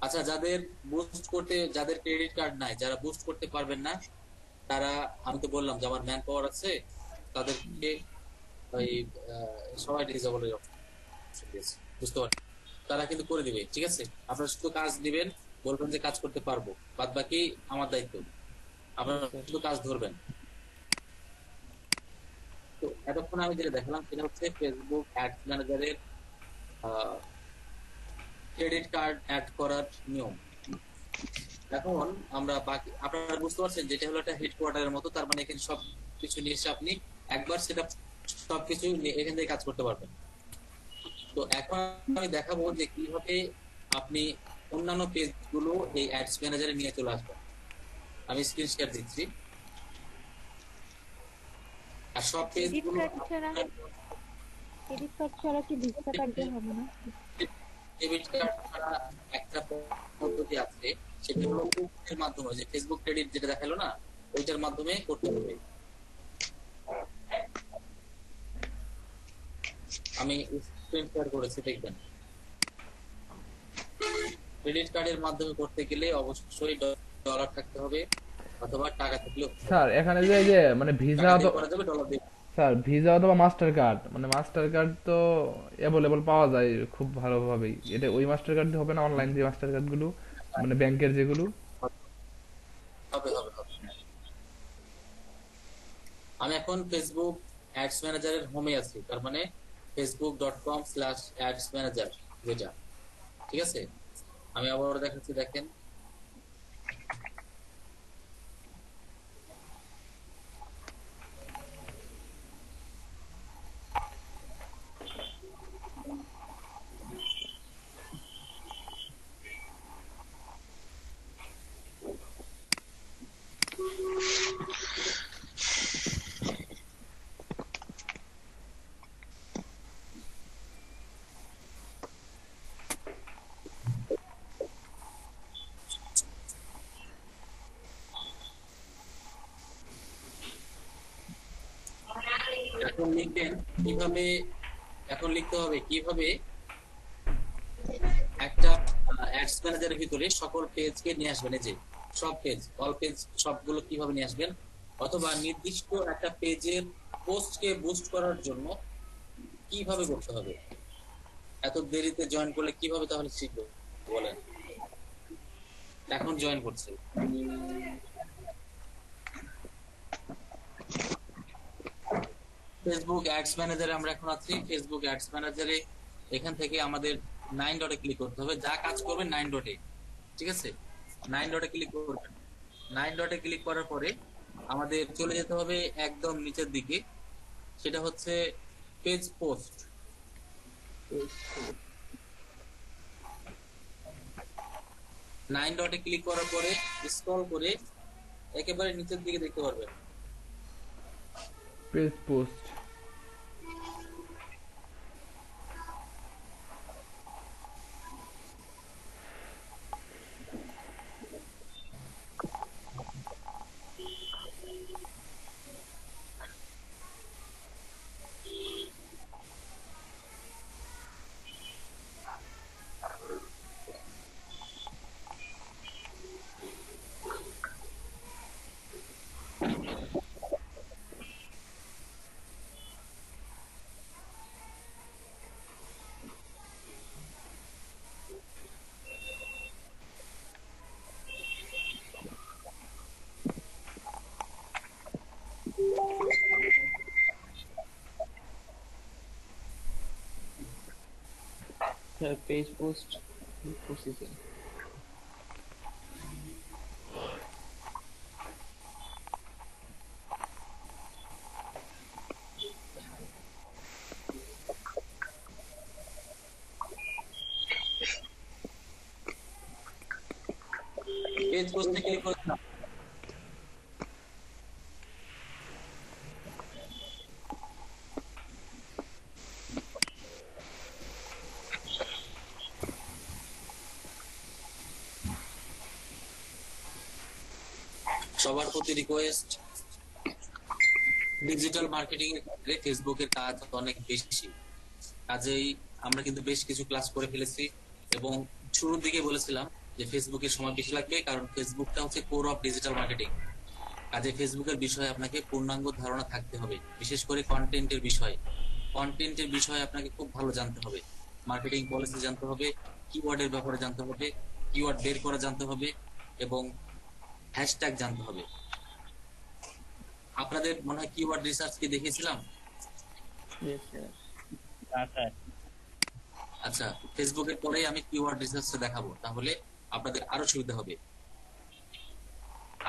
আচ্ছা, যাদের বুস্ট করতে, যাদের ক্রেডিট কার্ড নাই, যারা বুস্ট করতে পারবেন না, তারা, আমি তো বললাম যে আমার ম্যান পাওয়ার আছে, তাদেরকে ওই সবাই ডিসেবলের অপশন দিয়েছে, বুঝতে পারছেন? তারা কিন্তু করে দিবে, ঠিক আছে? আপনারা শুধু কাজ দিবেন, বলবেন যে কাজ করতে পারবো, বাদ বাকি আমার দায়িত্ব, আপনারা শুধু কাজ ধরবেন। তো এতক্ষণ আমি যেটা দেখালাম সেটা হচ্ছে ফেসবুক অ্যাডস ম্যানেজারের ক্রেডিট কার্ড অ্যাড করার নিয়ম। এখন আমরা বাকি, আপনারা বুঝতে পারছেন যেটা হলো একটা হেডকোয়ার্টারের মতো, তার মানে এখানে সবকিছু নিয়ে এসে আপনি একবার সেটা সবকিছু এখান থেকে কাজ করতে পারবেন। তো এখন আমি দেখাবো যে কিভাবে আপনি অন্যান্য পেজ গুলো এই অ্যাডস ম্যানেজারে নিয়ে চলে আসবেন। আমি স্ক্রিন শেয়ার দিচ্ছি, আর সব পেজ গুলো ক্রেডিট কার্ড ছাড়া কি ভিসা কার্ড দিয়ে হবে না? ডেবিট কার্ড ছাড়া একটা পদ্ধতি আছে, সেটা হলো এর মাধ্যমে, যে ফেসবুক ক্রেডিট যেটা দেখালো না, ওইটার মাধ্যমে করতে হবে। আমি স্ক্রিন শেয়ার করেছি, দেখবেন। ক্রেডিট কার্ডের মাধ্যমে করতে গেলে অবশ্যই ডলার থাকতে হবে, অথবা টাকা থাকলেও স্যার এখানে যে এই যে মানে ভিসা টাকা দিয়ে করা যাবে, ডলার দিয়ে। স্যার ভিসা অথবা মাস্টার কার্ড, মানে মাস্টার কার্ড তো অ্যাভেলেবল পাওয়া যায় খুব ভালোভাবেই। এটা ওই মাস্টার কার্ড দিয়ে হবে না, অনলাইন যে মাস্টার কার্ড গুলো মানে ব্যাংকের যেগুলো? হবে হবে হবে। আমি এখন ফেসবুক অ্যাডস ম্যানেজারের হোমে আছি, তার মানে facebook.com/ads-manager যেটা, ঠিক আছে? আমি আবার দেখাচ্ছি, দেখেন। এখন লিখবেন কিভাবে, এখন লিখতে হবে কিভাবে একটা অ্যাডস ম্যানেজারের ভিতরে সকল পেজকে নিয়ে আসবেন। এই যে সব পেজ, অল পেজ, সবগুলো কিভাবে নিয়ে আসবেন, অথবা নির্দিষ্ট একটা পেজের পোস্টকে বুস্ট করার জন্য কিভাবে করতে হবে। এত দেরিতে জয়েন করলে কিভাবে তাহলে শিখবো বলেন? এখন জয়েন করছে। ফেসবুক অ্যাডস ম্যানেজারে আমরা এখন আছি। ফেসবুক অ্যাডস ম্যানেজারে এখান থেকে আমাদের 9 ডটে ক্লিক করতে হবে। যা কাজ করবেন 9 ডটে, ঠিক আছে? 9 ডটে ক্লিক করবেন। 9 ডটে ক্লিক করার পরে আমাদের চলে যেতে হবে একদম নিচের দিকে, সেটা হচ্ছে পেজ পোস্ট। 9 ডটে ক্লিক করার পরে স্ক্রল করে একেবারে নিচের দিকে দেখতে পারবেন page post. Page post processing. Page পোস্টে ক্লিক করুন। সবার প্রতি রিকোয়েস্ট, ডিজিটাল মার্কেটিং এর ক্ষেত্রে ফেসবুকের কাজ অনেক বেশি। কাজেই আমরা কিন্তু বেশ কিছু ক্লাস করে ফেলেছি, এবং শুরুর দিকে বলেছিলাম যে ফেসবুকের সময় বেশি লাগবে, কারণ ফেসবুকটা হচ্ছে কোর অফ ডিজিটাল মার্কেটিং। কাজে ফেসবুকের বিষয়ে আপনাকে পূর্ণাঙ্গ ধারণা থাকতে হবে, বিশেষ করে কন্টেন্টের বিষয়ে। কন্টেন্টের বিষয়ে আপনাকে খুব ভালো জানতে হবে, মার্কেটিং পলিসি জানতে হবে, কিওয়ার্ডের ব্যাপারে জানতে হবে, কিওয়ার্ড বের করা জানতে হবে, এবং হ্যাশট্যাগ জানতে হবে। আপনাদের মনে হয় কিওয়ার্ড রিসার্চ কি দেখিয়েছিলাম? আচ্ছা, ফেসবুকের পরেই আমি কিওয়ার্ড রিসার্চটা দেখাবো, তাহলে আপনাদের আরো সুবিধা হবে।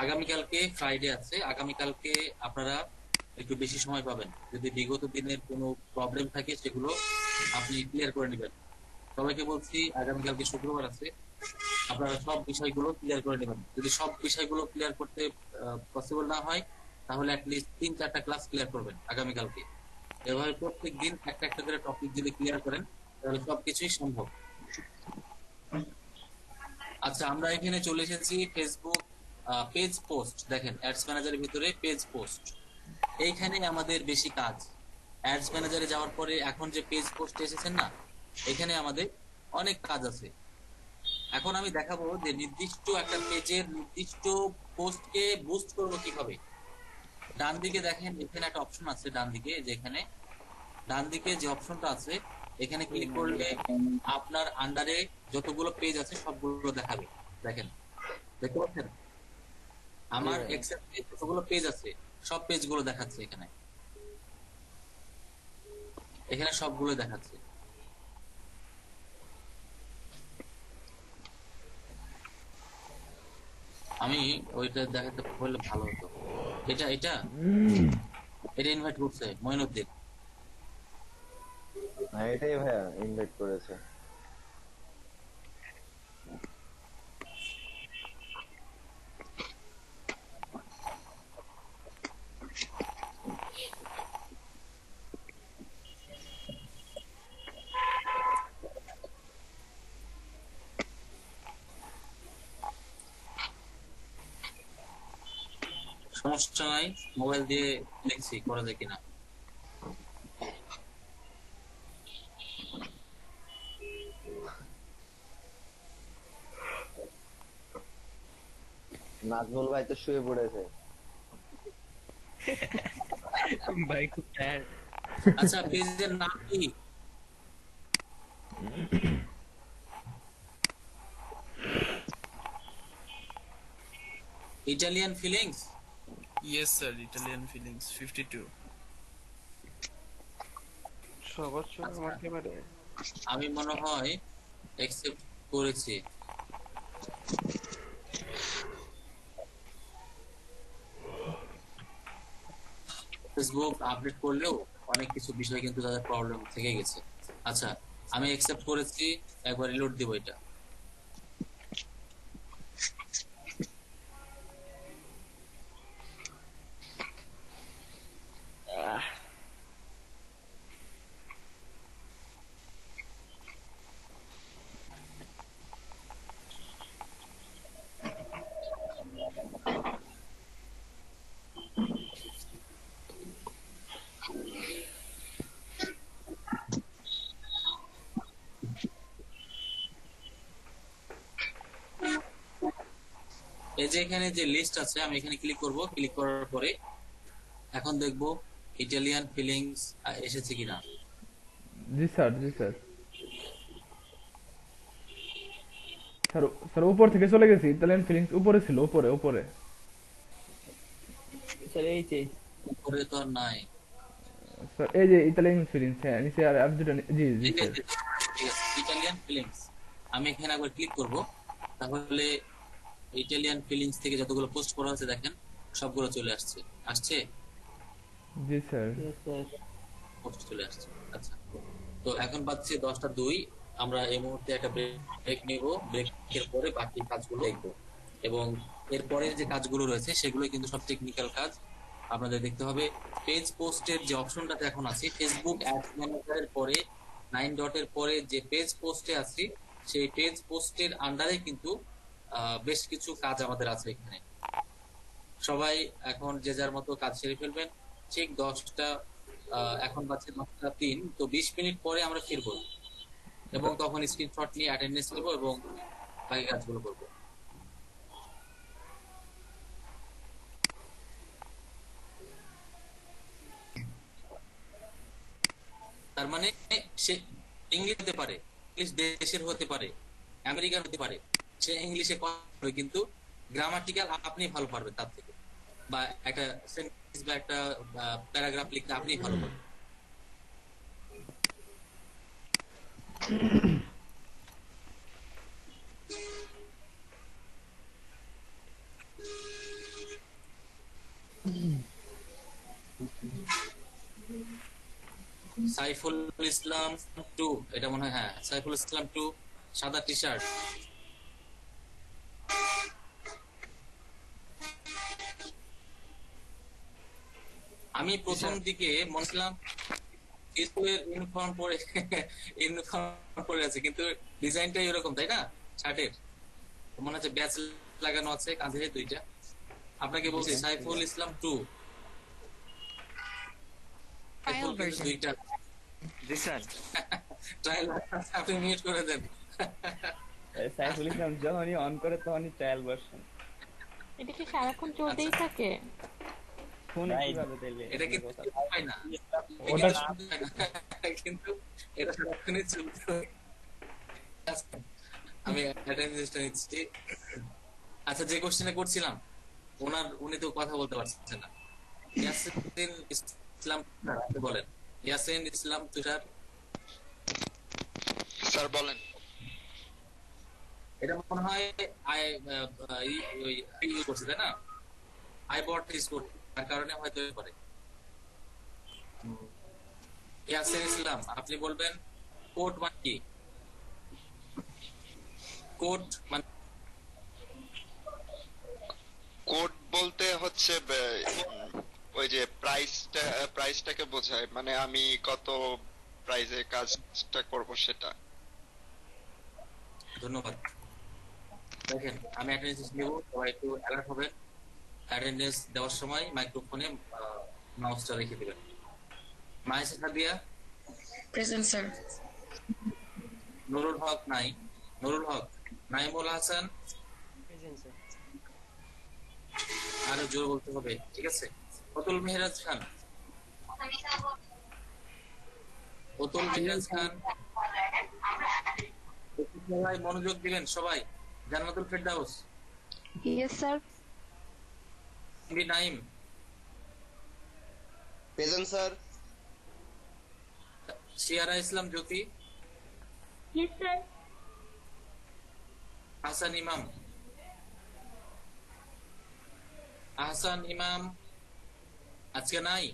আগামীকালকে ফ্রাইডে আছে, আগামীকালকে আপনারা একটু বেশি সময় পাবেন। যদি বিগত দিনের কোনো প্রবলেম থাকে সেগুলো আপনি ক্লিয়ার করে নেবেন। সবাইকে বলছি, আগামীকালকে শুক্রবার আছে, আপনারা সব বিষয়গুলো ক্লিয়ার করে নেবেন। যদি সব বিষয়গুলো ক্লিয়ার করতে পসিবল না হয়, তাহলে অ্যাটলিস্ট 3-4টা ক্লাস ক্লিয়ার করবেন আগামীকালকে। এভাবে প্রত্যেক দিন একটা একটা করে টপিক যদি ক্লিয়ার করেন, তাহলে সবকিছুই সম্ভব। আচ্ছা, আমরা এখানে চলে এসেছি ফেসবুক পেজ পোস্ট। দেখেন অ্যাডস ম্যানেজারের ভিতরে পেজ পোস্ট, এইখানে আমাদের বেশি কাজ। অ্যাডস ম্যানেজারে যাওয়ার পরে এখন যে পেজ পোস্ট এসেছেন না, এখানে আমাদের অনেক কাজ আছে। এখন আমি দেখাবো যে নির্দিষ্ট একটা পেজের নির্দিষ্ট পোস্টকে বুস্ট করব কিভাবে। ডান দিকে দেখেন এখানে একটা অপশন আছে, ডান দিকে যেখানে ডান দিকে যে অপশনটা আছে এখানে ক্লিক করলে আপনার আন্ডারে যতগুলো পেজ আছে সবগুলো দেখাবে। দেখেন, দেখতে পাচ্ছেন আমার এক্সেল যতগুলো পেজ আছে সব পেজগুলো দেখাচ্ছে এখানে, এখানে সবগুলো দেখাচ্ছে। আমি ওইটা দেখাতে বললে ভালো হতো। এটা এটা এটা ইনভাইট করছে মঈনুদ্দিন। হ্যাঁ এটাই ভাইয়া ইনভাইট করেছে। সমস্যা নাই, মোবাইল দিয়ে দেখছি করা যায় কিনা। নাজমুল ভাই তো শুয়ে পড়েছে। ভাই খুব টায়ার্ড। আচ্ছা, পেজের নাম কি? Italian feelings. Yes sir, Italian feelings 52 সবার সঙ্গে আমাকে এবারে আমি মনে হয় অ্যাকসেপ্ট করেছি। ফেসবুক আপডেট করলেও অনেক কিছু বিষয় কিন্তু তাদের প্রবলেম থেকে গেছে। আচ্ছা, আমি অ্যাকসেপ্ট করেছি, একবার রিলোড দিব এটা। এই যে এখানে যে লিস্ট আছে, আমি এখানে ক্লিক করব। ক্লিক করার পরে এখন দেখব ইটালিয়ান ফিলিংস এসেছে কিনা। জি স্যার, জি স্যার। স্যার স্যার উপর থেকে চলে গেছি, ইতালিয়ান ফিলিংস উপরে ছিল, উপরে উপরে। স্যার এই যে উপরে তো আর নাই স্যার এই যে ইতালিয়ান ফিলিংস, হ্যাঁ নিচে আর দুটো জি জি ঠিক স্যার। আছে, ঠিক আছে, ইটালিয়ান ফিলিংস। আমি এখানে একবার ক্লিক করব, তাহলে ইটালিয়ান ফিলিংস থেকে যতগুলো পোস্ট করা আছে দেখেন সবগুলো চলে আসছে। আসছে? জি স্যার। পোস্ট চলে আসছে। আচ্ছা, তো এখন পাচ্ছি 10:02। আমরা এই মুহূর্তে একটা ব্রেক নিব। ব্রেকের পরে বাকি কাজগুলো দেখব, এবং এরপরে যে কাজগুলো রয়েছে সেগুলো কিন্তু সব টেকনিক্যাল কাজ। আপনাদের দেখতে হবে পেজ পোস্টের যে অপশনটাতে এখন আছে, ফেসবুক অ্যাডস ম্যানেজারের পরে 9 ডটের পরে যে পেজ পোস্টে আছে, সেই পেজ পোস্টের আন্ডারে কিন্তু বেশ কিছু কাজ আমাদের আছে এখানে। সবাই এখন যে যার মতো কাজ সেরে ফেলবেন। ঠিক 10টা, এখন বাজে 10:03, তো 20 মিনিট পরে আমরা ফিরবো এবং তখন স্ক্রিনশট নিয়ে অ্যাটেন্ডেন্স নেব এবং বাকি কাজগুলো করব। তার মানে সে ইংলিশ হতে পারে, ইংলিশ দেশের হতে পারে, আমেরিকার হতে পারে, সে ইংলিশে কথা বলে, কিন্তু গ্রামাটিক্যাল আপনি ভালো পারবেন তার থেকে, বা একটা সেন্টেন্স বা একটা প্যারাগ্রাফ লিখতে আপনি ভালো পারবেন। সাইফুল ইসলাম 2, এটা মনে হয়, হ্যাঁ সাইফুল ইসলাম 2, সাদা টি শার্ট। আমি প্রথম দিকে মনে ছিলাম স্কুলের ইউনিফর্ম পরে ইউনিফর্ম পরে আছে, কিন্তু ডিজাইনটা এরকম, তাই না? শার্টের মনে হচ্ছে ব্যাচ লাগানো আছে কাঁধে দুইটা। আপনাকে বলছি সাইফুল ইসলাম 2 সাইফুল কিন্তু দুইটা। জি স্যার। ট্রায়াল আপনি মিউট করে দেন। সাইফুল ইসলাম যখনই অন করে তখনই ট্রায়াল ভার্সন। এটা কি সারাক্ষণ চলতেই থাকে? ফোনে কিভাবে দিলে? এটা কিন্তু হয় না, ওটা কিন্তু এটা সারাক্ষণই চলতে হয়। আমি অ্যাটেন্ডেন্সটা নিচ্ছি। আচ্ছা, যে কোশ্চেনে করছিলাম উনি তো কথা বলতে পারছেন না। ইয়াসিন ইসলাম বলেন। ইয়াসিন ইসলাম তুষার স্যার বলেন। এটা মনে হয় ইউজ করছে, তাই না? আইবট ইউজ করছে, তার কারণে হয়তো করে। ইয়াসিন ইসলাম, আপনি বলবেন কোড মানে কি? কোড মানে কোড বলতে হচ্ছে ওই যে প্রাইসটাকে বোঝায়, মানে আমি কত প্রাইসে কাজটা করব সেটা। ধন্যবাদ। দেখেন, আমি অ্যাটেন্ডেন্স নেব, সবাই একটু অ্যালার্ট হবেন। অ্যাটেন্ডেন্স দেওয়ার সময় মাইক্রোফোনে মাউসটা রেখে দিবেন। মাইসে সাদিয়া প্রেজেন্ট স্যার। নুরুল হক নাই। নুরুল হক। Naimul Hasan present sir. আরো জোর বলতে হবে, ঠিক আছে? অতুল মেহরাজ খান। অতুল মেহরাজ খান। সবাই মনোযোগ দিবেন সবাই। Jannatul Ferdous. Yes sir. B Naim. Present sir. শিয়ারা ইসলাম জ্যোতি। Yes sir. আহসান ইমাম। আহসান ইমাম আজকে নাই।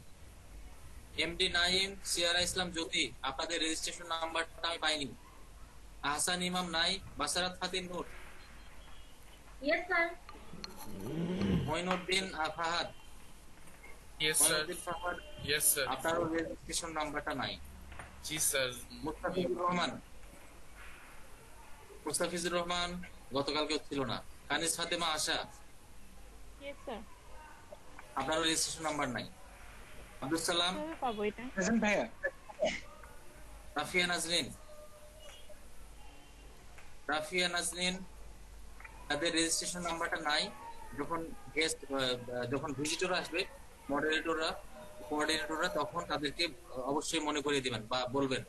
এমডি নাইম, শিয়ারা ইসলাম জ্যোতি, আপনাদের রেজিস্ট্রেশন নাম্বারটা আমি পাইনি। আহসান ইমাম নাই। Basarat Fatin Noor. Yes sir. Mainuddin Fahad. Yes sir. Mainuddin Fahad, yes sir. আপনার রেজিস্ট্রেশন নাম্বারটা নাই। জি স্যার। মুস্তাফিজুর রহমান। মুস্তাফিজুর রহমান গতকালকে ছিল না। Kanis Fatema Asha, yes sir. আপনার রেজিস্ট্রেশন নাম্বার নাই। আব্দুল সালাম। কিভাবে পাবো এটা? প্রেজেন্ট ভাইয়া। রাফিয়া নাজরিন। রাফিয়া নাজরিন, তাদের রেজিস্ট্রেশন নাম্বারটা নাই। যখন গেস্ট যখন ভিজিটর আসবে, কোঅর্ডিনেটররা তখন তাদেরকে অবশ্যই মনে করিয়ে দিবেন বা বলবেন,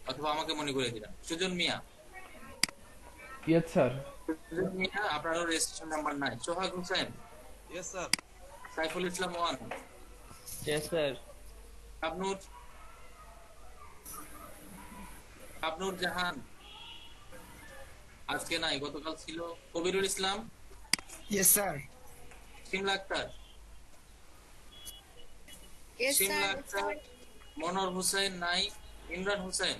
অথবা আমাকে মনে করিয়ে দিবেন। সুজন মিয়া। Yes sir. সুজন মিয়া, আপনারও রেজিস্ট্রেশন নাম্বার নাই। Shohag Hossain. Yes sir. Saiful Islam 1। Yes sir. Abnur Jahan আজকে নাই, গতকাল ছিল। Kabirul Islam. Yes sir. Shimla Akter. Yes Shimla sir. Akter. Monor Hossain নাই। Imran Hossain.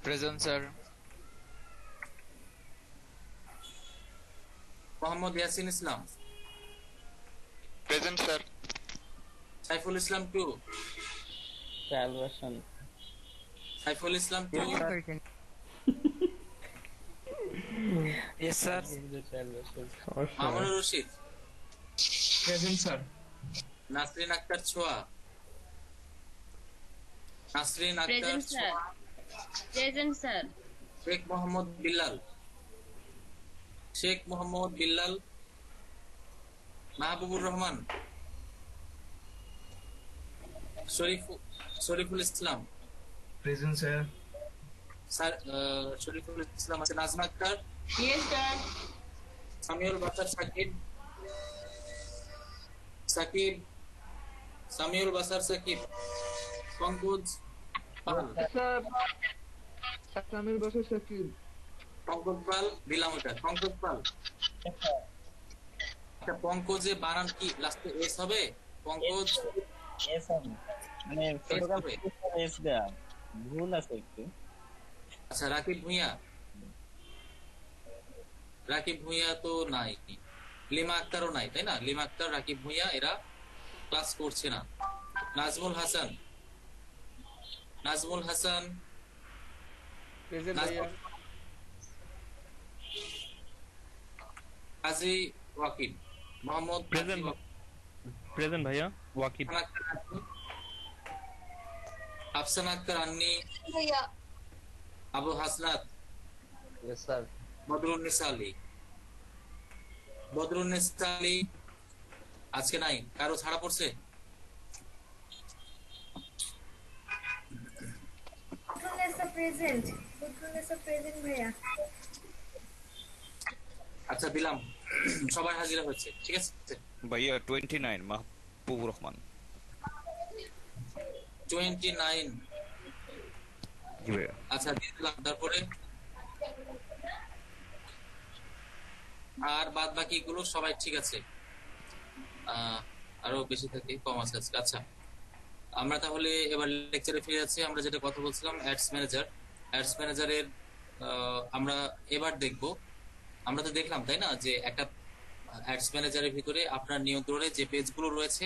Present sir. Mohammad Yasin Islam. Present sir. Saiful Islam 2। Trial version. Saiful Islam 2। Yes sir. Mamunur Rashid. Present sir. Nasrin Akter Choya. Nasrin Akter present sir. Choya. Present sir. Sheikh Mohammad Billal. Sheikh Mohammad Billal. Mahbubur Rahman. Shariful Islam. Present sir. Shariful Islam আছে। নাজমা আক্তার। Yes sir. সামিউল বাসার সাকিব। সামিউল বাসার সাকিব। পঙ্কজ পাল। সামিউল বাসার সাকিব। পঙ্কজ পাল দিলাম ওটা। পঙ্কজ পাল। আচ্ছা, পঙ্কজে বানান কি লাস্টে এস হবে? পঙ্কজ এস হবে, মানে ছোটখাটো এস দেয়া ভুল আছে একটু। আচ্ছা, রাকিব ভুঁইয়া। রাকিব ভুঁইয়া তো নাই। লিমা আক্তারও নাই, তাই না? লিমা আক্তার, রাকিব ভুঁইয়া এরা ক্লাস করছে না। নাজমুল হাসান। নাজমুল হাসান, প্রেজেন্ট ভাইয়া। কাজী ওয়াকিল, মোহাম্মদ প্রেজেন্ট প্রেজেন্ট ভাইয়া ওয়াকিব আফসানা আক্তার আন্নি, আবু হাসনাত, यस सर বদরুন্নেসা আলী। বদরুন্নেসা আলী আজকে নাই, কারো ছাড়া পড়ছে? প্রেজেন্ট ভাইয়া। আচ্ছা দিলাম, সবাই হাজিরা হচ্ছে, ঠিক আছে ভাইয়া 29 মাহবুবুর রহমান। 29 জি ভাইয়া। আচ্ছা দিয়ে দিলাম। তারপরে আর বাদ বাকি গুলো সবাই ঠিক আছে? আরো বেশি থাকে, কম আছে আজকে। আচ্ছা আমরা তাহলে এবার লেকচারে ফিরে যাচ্ছি। আমরা যেটা কথা বলছিলাম অ্যাডস ম্যানেজারের আমরা এবার দেখব। আমরা তো দেখলাম তাই না যে একটা অ্যাডস ম্যানেজারের ভিতরে আপনার নিয়ন্ত্রণে যে পেজগুলো রয়েছে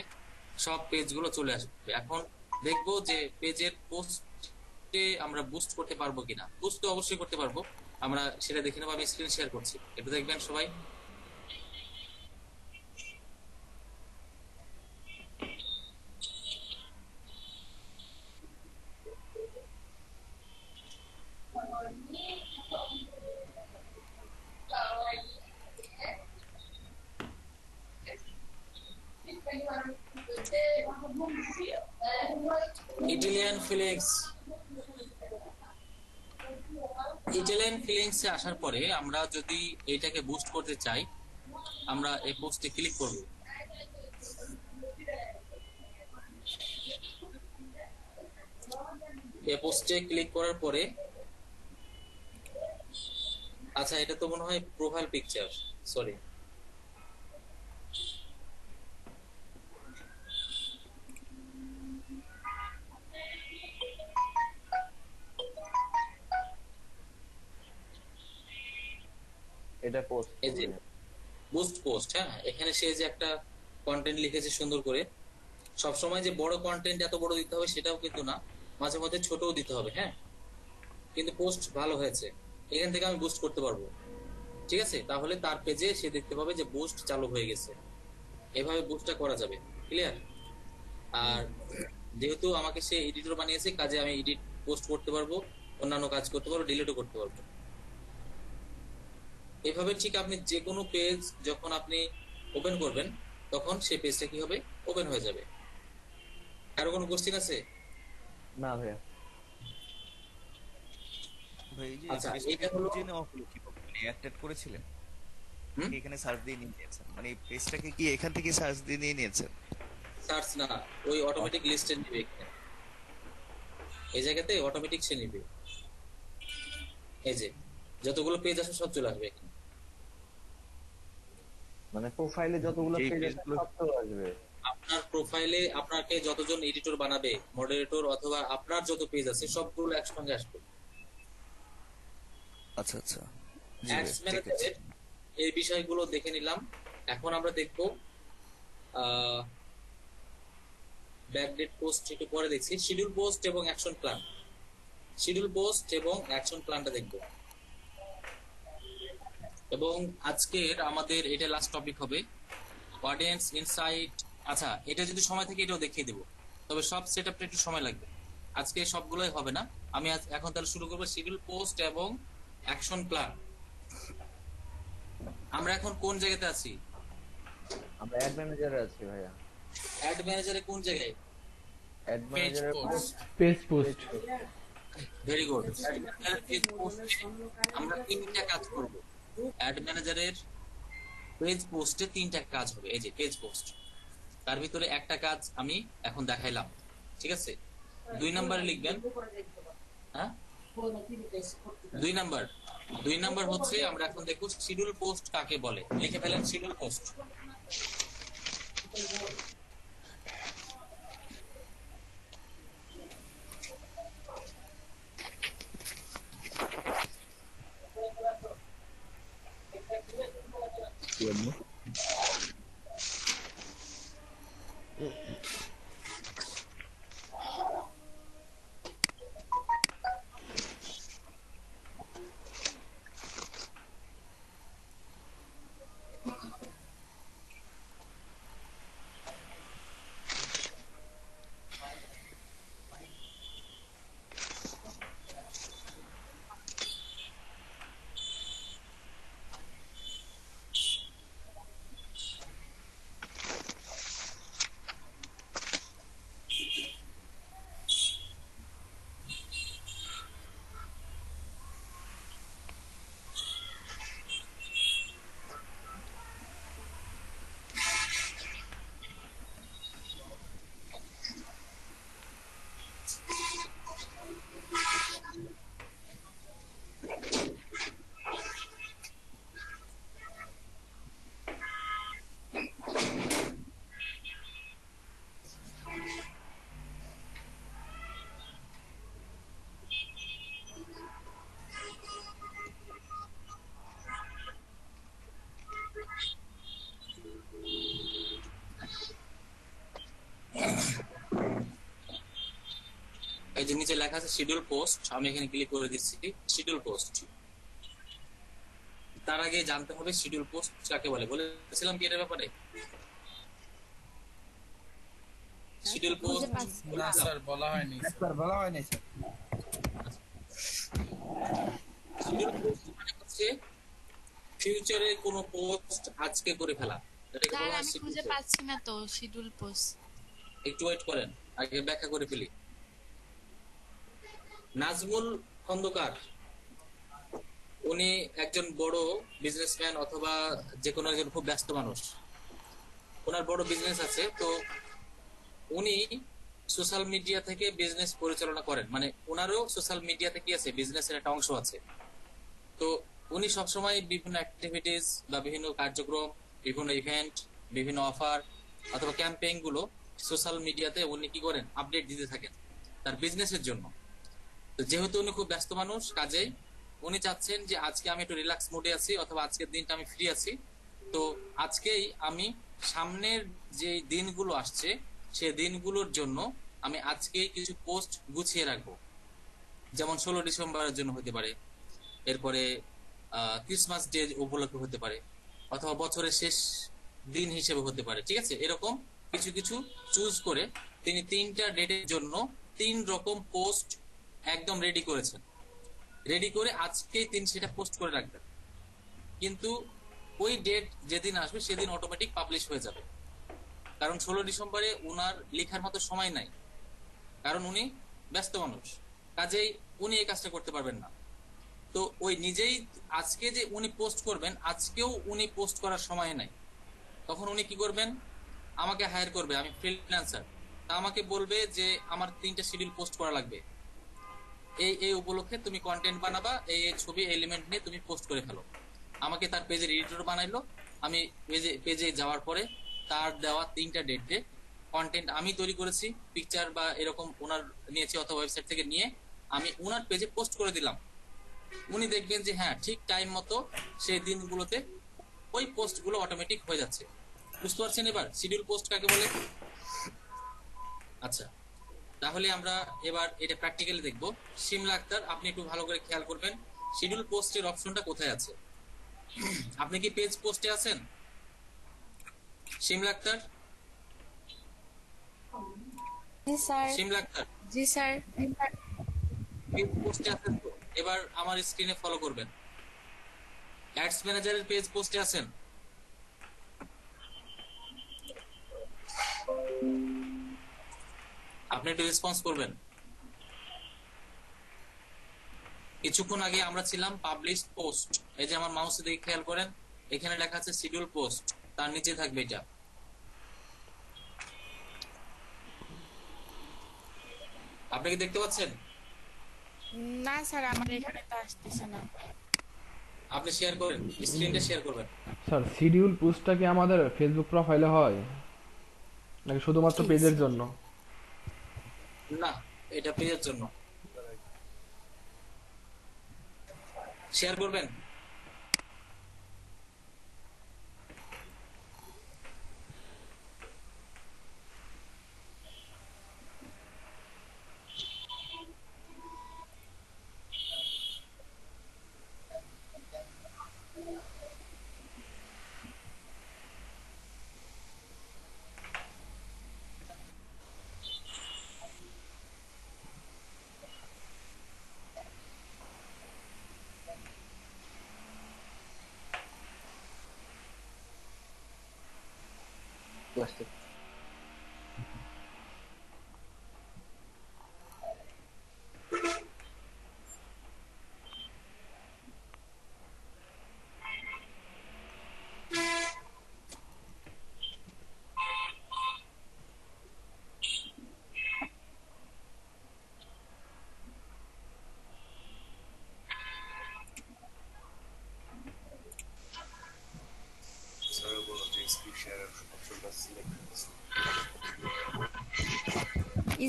সব পেজগুলো চলে আসবে। এখন দেখব যে পেজের পোস্টে আমরা বুস্ট করতে পারবো কিনা। বুস্ট তো অবশ্যই করতে পারবো, আমরা সেটা দেখে নেবো। আমি স্ক্রিন শেয়ার করছি, একটু দেখবেন সবাই। ইটালিয়ান ফিলিংসে আসার পরে আমরা যদি এটাকে বুস্ট করতে চাই, আমরা এই পোস্টে ক্লিক করব। এই পোস্টে ক্লিক করার পরে আচ্ছা এটা তো মনে হয় প্রোফাইল পিকচার, সরি এটা পোস্ট, এই যে বুস্ট পোস্ট। হ্যাঁ এখানে সে যে একটা কন্টেন্ট লিখেছে সুন্দর করে। সব সময় যে বড় কন্টেন্ট এত বড় দিতে হবে সেটাও কিন্তু না, মাঝে মধ্যে ছোটও দিতে হবে। হ্যাঁ কিন্তু পোস্ট ভালো হয়েছে, এখান থেকে আমি বুস্ট করতে পারবো, ঠিক আছে? তাহলে তার পেজে সে দেখতে পাবে যে বুস্ট চালু হয়ে গেছে। এভাবে বুস্টটা করা যাবে, ক্লিয়ার? আর যেহেতু আমাকে সে এডিটর বানিয়েছে, কাজে আমি এডিট পোস্ট করতে পারবো, অন্যান্য কাজ করতে পারবো, ডিলিটও করতে পারবো। এভাবে ঠিক আপনি যে কোনো পেজ যখন আপনি ওপেন করবেন তখন সেই পেজটা কি হবে, ওপেন হয়ে যাবে। আরো কোনো কোশ্চেন আছে? না ভাইয়া। ভাই এই যে আচ্ছা এটা হলো জেনে অফ হলো কি আপনি অ্যাড করেছিলেন? এখানে সার্চ দিয়ে নিয়েছেন, মানে এই পেজটাকে কি এখান থেকে সার্চ দিয়ে নিয়ে নিয়েছেন? সার্চ না, ওই অটোমেটিক লিস্টে নেবে। এখানে এই জায়গাতে অটোমেটিক সে নেবে। এই যে যতগুলো পেজ আছে সব চলে আসবে এখানে। মানে প্রোফাইলে যতগুলো পেজ আছে সব চলে আসবে। আপনার প্রোফাইলে আপনাকে যতজন এডিটর বানাবে, মডারেটর অথবা আপনার যত পেজ আছে সবগুলো একসঙ্গে আসবে। আচ্ছা আচ্ছা, অ্যাডস ম্যানেজারের এই বিষয়গুলো দেখে নিলাম। এখন আমরা দেখব ব্যাকডেট পোস্ট একটু পরে দেখছি। শিডিউল পোস্ট এবং অ্যাকশন প্ল্যান, শিডিউল পোস্ট এবং অ্যাকশন প্ল্যানটা দেখব। এবং আজকের আমাদের এটা লাস্ট টপিক হবে অডিয়েন্স ইনসাইট। আচ্ছা এটা যদি সময় থাকে এটাও দেখিয়ে দেবো, তবে সব সেটআপটা একটু সময় লাগবে। আজকে সবগুলোই হবে না। আমি এখন তাহলে শুরু করবো শিডিউল পোস্ট এবং অ্যাকশন প্ল্যান। আমরা এখন কোন জায়গাতে আছি? আমরা অ্যাড ম্যানেজারে আছি ভাইয়া। অ্যাড ম্যানেজারে কোন জায়গায়? অ্যাড ম্যানেজারে পেজ পোস্ট। Very good. আমরা তিনটা কাজ করব। অ্যাড ম্যানেজারের পেজ পোস্টে তিনটা কাজ হবে। এই যে পেজ পোস্ট, তার ভিতরে একটা কাজ আমি এখন দেখাইলাম, ঠিক আছে? 2 নম্বরে লিখবেন, হ্যাঁ 2 নাম্বার হচ্ছে আমরা এখন দেখব শিডিউল পোস্ট কাকে বলে। লিখে ফেলেন শিডিউল পোস্ট। যে নিচে লেখা আছে শিডিউল পোস্ট, আমি এখানে ক্লিক করে দিচ্ছি শিডিউল পোস্ট। তার আগে জানতে হবে শিডিউল পোস্ট কাকে বলে, বলেছিলাম কি এর ব্যাপারে? শিডিউল পোস্ট না স্যার বলা হয়নি স্যার বলা হয়নি স্যার। শিডিউল পোস্ট মানে হচ্ছে ফিউচারে কোনো পোস্ট আজকে করে ফেলা, এটাকে স্যার বলা হয় আমি শিডিউল খুঁজে পোস্ট। পাচ্ছি না তো শিডিউল পোস্ট। একটু ওয়েট করেন, আগে ব্যাখ্যা করে ফেলি। নাজমুল খন্দকার উনি একজন বড় বিজনেসম্যান অথবা যে কোনো একজন খুব ব্যস্ত মানুষ, ওনার বড় বিজনেস আছে। তো উনি সোশ্যাল মিডিয়া থেকে বিজনেস পরিচালনা করেন, মানে ওনারও সোশ্যাল মিডিয়াতে কি আছে, বিজনেসের একটা অংশ আছে। তো উনি সবসময় বিভিন্ন অ্যাক্টিভিটিস বা বিভিন্ন কার্যক্রম, বিভিন্ন ইভেন্ট, বিভিন্ন অফার অথবা ক্যাম্পেইন গুলো সোশ্যাল মিডিয়াতে উনি কি করেন, আপডেট দিতে থাকেন তার বিজনেসের জন্য। তো যেহেতু উনি খুব ব্যস্ত মানুষ, কাজেই উনি চাচ্ছেন যে আজকে আমি একটু রিল্যাক্স মোডে আছি অথবা আজকের দিনটা আমি ফ্রি আছি, তো আজকেই আমি সামনের যে দিনগুলো আসছে সেই দিনগুলোর জন্য আমি আজকেই কিছু পোস্ট গুছিয়ে রাখবো। যেমন 16 ডিসেম্বরের জন্য হতে পারে, এরপরে ক্রিসমাস ডে উপলক্ষে হতে পারে, অথবা বছরের শেষ দিন হিসেবে হতে পারে। ঠিক আছে, এরকম কিছু কিছু চুজ করে তিনি 3টা ডেটের জন্য 3 রকম পোস্ট একদম রেডি করেছেন। রেডি করে আজকেই তিনি সেটা পোস্ট করে রাখবেন, কিন্তু ওই ডেট যেদিন আসবে সেদিন অটোমেটিক পাবলিশ হয়ে যাবে। কারণ 16 ডিসেম্বরে উনার লেখার মতো সময় নাই, কারণ উনি ব্যস্ত মানুষ, কাজেই উনি এই কাজটা করতে পারবেন না। তো ওই নিজেই আজকে যে উনি পোস্ট করবেন, আজকেও উনি পোস্ট করার সময় নাই, তখন উনি কি করবেন, আমাকে হায়ার করবে, আমি ফ্রিল্যান্সার, তা আমাকে বলবে যে আমার 3টা শিডিউল পোস্ট করা লাগবে, এই উপলক্ষে তুমি কন্টেন্ট বানাবা, এই ছবি এলিমেন্ট নিয়ে তুমি পোস্ট করে ফেলো। আমাকে তার পেজের এডিটর বানাইলো, আমি পেজে যাওয়ার পরে তার দেওয়া 3টা ডেটে কন্টেন্ট আমি তৈরি করেছি, পিকচার বা এরকম ওনার নিয়েছি অথবা ওয়েবসাইট থেকে নিয়ে আমি ওনার পেজে পোস্ট করে দিলাম। উনি দেখবেন যে হ্যাঁ ঠিক টাইম মতো সেই দিনগুলোতে ওই পোস্টগুলো অটোমেটিক হয়ে যাচ্ছে। বুঝতে পারছেন এবার শিডিউল পোস্ট কাকে বলে? আচ্ছা, তাহলে আমরা এবার এটা প্র্যাকটিক্যালি দেখবো। শিমলা আক্তার, আপনি একটু ভালো করে খেয়াল করবেন শিডিউল পোস্টের অপশনটা কোথায় আছে। আপনি কি পেজ পোস্টে আছেন শিমলা আক্তার? জি স্যার। শিমলা আক্তার জি স্যার। পেজ পোস্টে আছেন তো? এবার আমার স্ক্রিনে ফলো করবেন। অ্যাডস ম্যানেজারের পেজ পোস্টে আছেন? আপনি একটু রেসপন্স করবেন। কিছুক্ষণ আগে আমরা ছিলাম পাবলিশ পোস্ট, এই যে আমার মাউসে দেখে খেয়াল করেন, এখানে লেখা আছে শিডিউল পোস্ট, তার নিচে থাকবে এটা। আপনি কি দেখতে পাচ্ছেন? না স্যার আমার এখানে তো আসতেছে না। আপনি শেয়ার করেন, স্ক্রিনটা শেয়ার করবেন। স্যার শিডিউল পোস্টটা কি আমাদের ফেসবুক প্রোফাইলে হয় নাকি শুধুমাত্র পেজের জন্য? না, এটা পেজের জন্য। শেয়ার করবেন।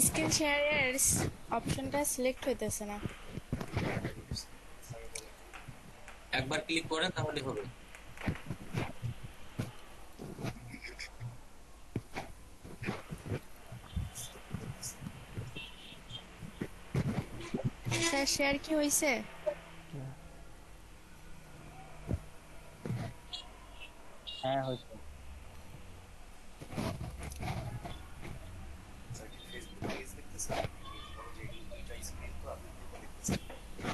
স্ক্রিন শেয়ারের অপশনটা সিলেক্ট হইতেছে না। একবার ক্লিক করেন তাহলে হবে। স্যার শেয়ার কি হইছে? হ্যাঁ হয়েছে।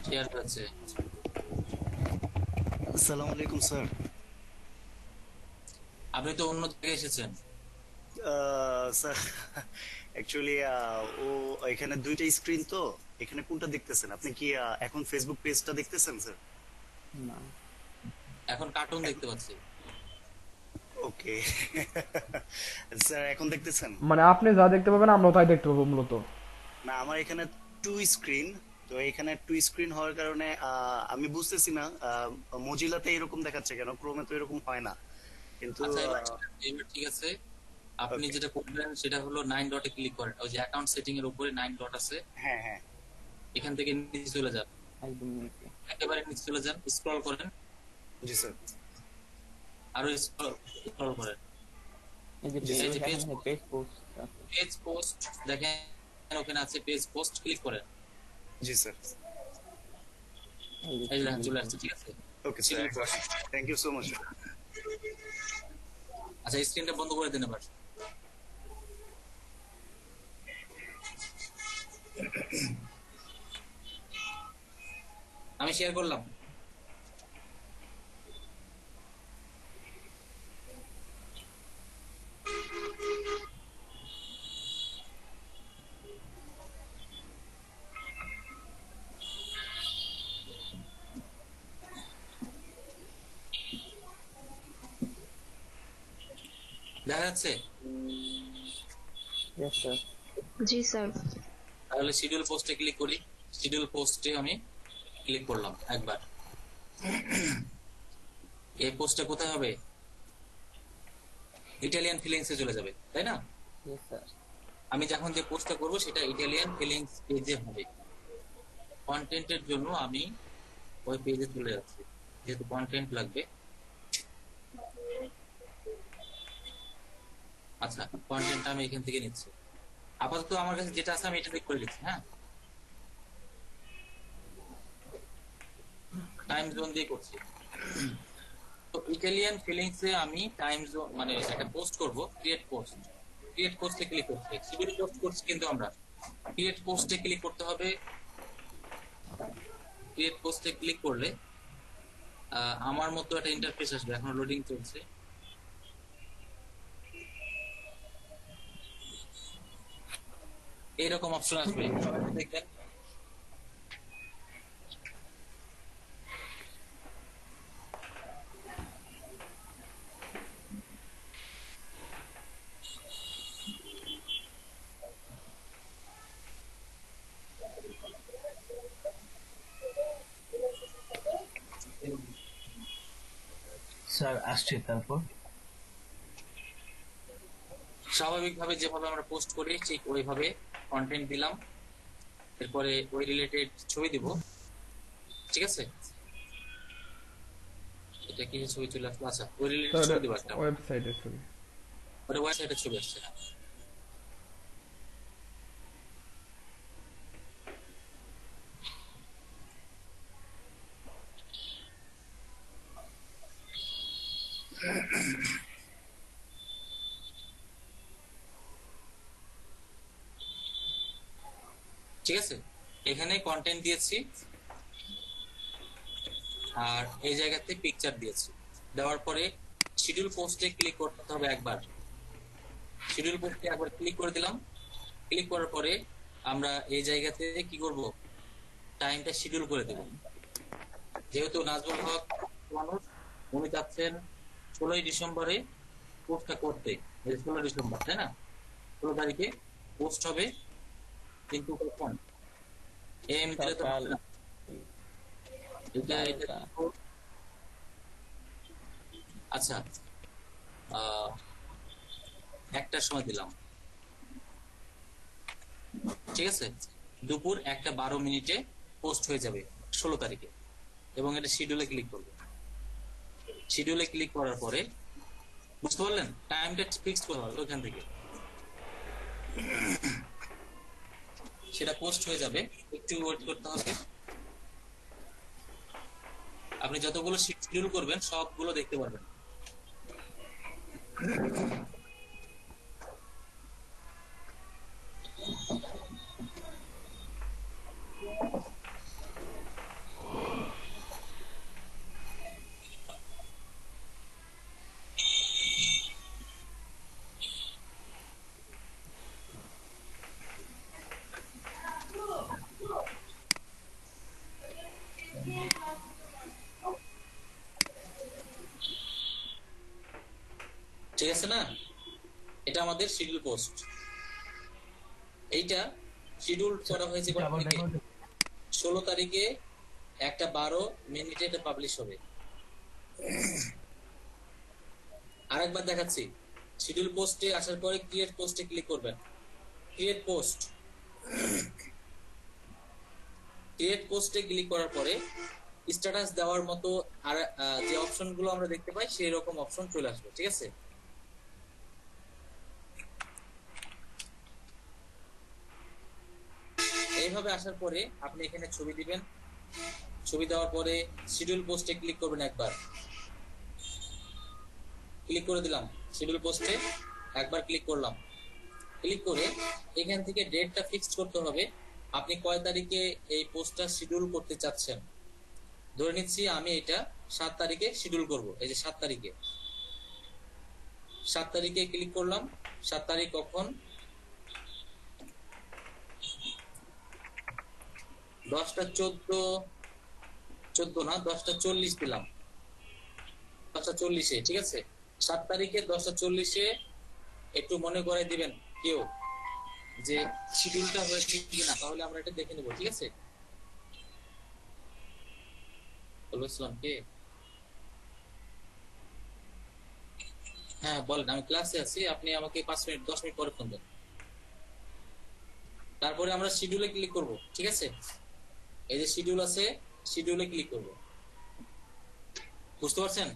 শেয়ার করেছে। আসসালামু আলাইকুম স্যার। আপনি তো অন্য জায়গায় এসেছেন। স্যার অ্যাকচুয়ালি ও এখানে দুইটা স্ক্রিন তো, এখানে কোনটা দেখতেছেন আপনি? কি এখন ফেসবুক পেজটা দেখতেছেন স্যার? না, এখন কার্টুন দেখতে পাচ্ছি। ওকে স্যার এখন দেখতেছেন? মানে আপনি যা দেখতে পাবেন আমরাও তাই দেখতে পাবো মূলত। না, আমার এখানে টু স্ক্রিন, তো এখানে টু স্ক্রিন হওয়ার কারণে আমি বুঝতেছি না মজিলাতে এরকম দেখাচ্ছে কেন, ক্রোমে তো এরকম হয় না। কিন্তু আচ্ছা এবার ঠিক আছে, আপনি যেটা করবেন সেটা হলো 9 ডটে ক্লিক করেন। ওই যে অ্যাকাউন্ট সেটিং এর উপরে 9 ডট আছে, হ্যাঁ হ্যাঁ, এখান থেকে নিচে চলে যান, একদম নিচে। একেবারে নিচে চলে যান, স্ক্রল করেন। জি স্যার। আরো স্ক্রল করেন। এই যে পেজ পোস্ট পেজ পোস্ট দেখেন, ওখানে আছে পেজ পোস্ট, ক্লিক করেন। জি স্যার। এই যে চলে আসছে, ঠিক আছে। Okay sir, thank you so much. আচ্ছা স্ক্রিনটা বন্ধ করে দেন এবার। আমি শেয়ার করলাম। দেখা যাচ্ছে? Yes sir. জি স্যার। তাহলে শিডিউল পোস্টে ক্লিক করি। শিডিউল পোস্টে আমি ক্লিক করলাম একবার। এই পোস্টটা কোথায় হবে? ইটালিয়ান ফিলিংসে চলে যাবে, তাই না? Yes sir. আমি যখন যে পোস্টটা করব সেটা ইটালিয়ান ফিলিংস পেজে হবে। কন্টেন্টের জন্য আমি ওই পেজে চলে যাচ্ছি, যেহেতু কন্টেন্ট লাগবে। আচ্ছা কন্টেন্টটা আমি এখান থেকে নিচ্ছি। আপাতত আমার কাছে যেটা আছে আমি এটা ক্লিক করে দিচ্ছি। হ্যাঁ, টাইম জোন দিয়ে করছি। তো ইটালিয়ান ফিলিংসে আমি টাইম জোন মানে একটা পোস্ট করব, ক্রিয়েট পোস্ট। ক্রিয়েট পোস্টে ক্লিক করছি, শিডিউল পোস্ট করছি কিন্তু আমরা। ক্রিয়েট পোস্টে ক্লিক করতে হবে। ক্রিয়েট পোস্টে ক্লিক করলে আমার মতো একটা ইন্টারফেস আসবে, এখন লোডিং চলছে। এইরকম অপশন আসবে, দেখবেন। স্যার আসছে, তারপর স্বাভাবিকভাবে যেভাবে আমরা পোস্ট করি ঠিক ওইভাবে কন্টেন্ট দিলাম, এরপরে ওই রিলেটেড ছবি দিব, ঠিক আছে? এটা কি ছবি চলে আসলো? আচ্ছা ওই রিলেটেড ছবি দিব একটা, ওয়েবসাইটের ছবি। ওটা ওয়েবসাইটের ছবি আসছে। ঠিক আছে, এখানে কন্টেন্ট দিয়েছি আর এই জায়গাতে পিকচার দিয়েছি। দেওয়ার পরে শিডিউল পোস্টে ক্লিক করতে হবে একবার। শিডিউল পোস্টে একবার ক্লিক করে দিলাম। ক্লিক করার পরে আমরা এই জায়গাতে কি করব, টাইমটা শিডিউল করে দেব। যেহেতু নাজমুল হক মানুষ, উনি চাচ্ছেন 16 ডিসেম্বরে পোস্টটা করতে, 16 ডিসেম্বর তাই না? 16 তারিখে পোস্ট হবে, কিন্তু কখন? এম দিলে তো হবে না। আচ্ছা 1টার সময় দিলাম, ঠিক আছে? দুপুর 1:12 পোস্ট হয়ে যাবে 16 তারিখে, এবং এটা শিডিউলে ক্লিক করবে। শিডিউলে ক্লিক করার পরে বুঝতে পারলেন, টাইমটা ফিক্সড করা হবে ওখান থেকে। সেটা পোস্ট হয়ে যাবে, একটু ওয়েট করতে হবে। আপনি যতগুলো শিডিউল করবেন সবগুলো দেখতে পারবেন। ঠিক আছে না? এটা আমাদের শিডিউল পোস্ট। এইটা শিডিউল করা হয়েছে 16 তারিখে 1:12 এটা পাবলিশ হবে। আরেকবার দেখাচ্ছি, শিডিউল পোস্টে আসার পরে ক্রিয়েট পোস্টে ক্লিক করবেন। ক্রিয়েট পোস্টে ক্লিক করার পরে স্ট্যাটাস দেওয়ার মতো আর যে অপশনগুলো আমরা দেখতে পাই সেই রকম অপশন চলে আসবে। ঠিক আছে? এইভাবে আসার পরে আপনি এখানে ছবি দিবেন। ছবি দেওয়ার পরে শিডিউল পোস্টে ক্লিক করবেন। একবার ক্লিক করে দিলাম, শিডিউল পোস্টে একবার ক্লিক করলাম। ক্লিক করে এখান থেকে ডেটটা ফিক্সড করতে হবে, আপনি কয় তারিখে এই পোস্টটা শিডিউল করতে চাচ্ছেন। ধরে নিচ্ছি আমি এটা 7 তারিখে শিডিউল করব। এই যে 7 তারিখে ক্লিক করলাম। 7 তারিখ কখন? 10:40 দিলাম। 10:40 ঠিক আছে? 7 তারিখে 10:40 একটু মনে করে দিবেন কেউ যে শিডিউলটা হয়েছে কিনা, তাহলে আমরা এটা দেখে নেব। ঠিক আছে? বলছিলাম কে? হ্যাঁ বলেন, আমি ক্লাসে আছি, আপনি আমাকে 5 মিনিট 10 মিনিট পরে ফোন দেন। তারপরে আমরা শিডিউলে ক্লিক করব। ঠিক আছে? এই যে শিডিউল আছে, শিডিউলে ক্লিক করব। বুঝতে পারছেন?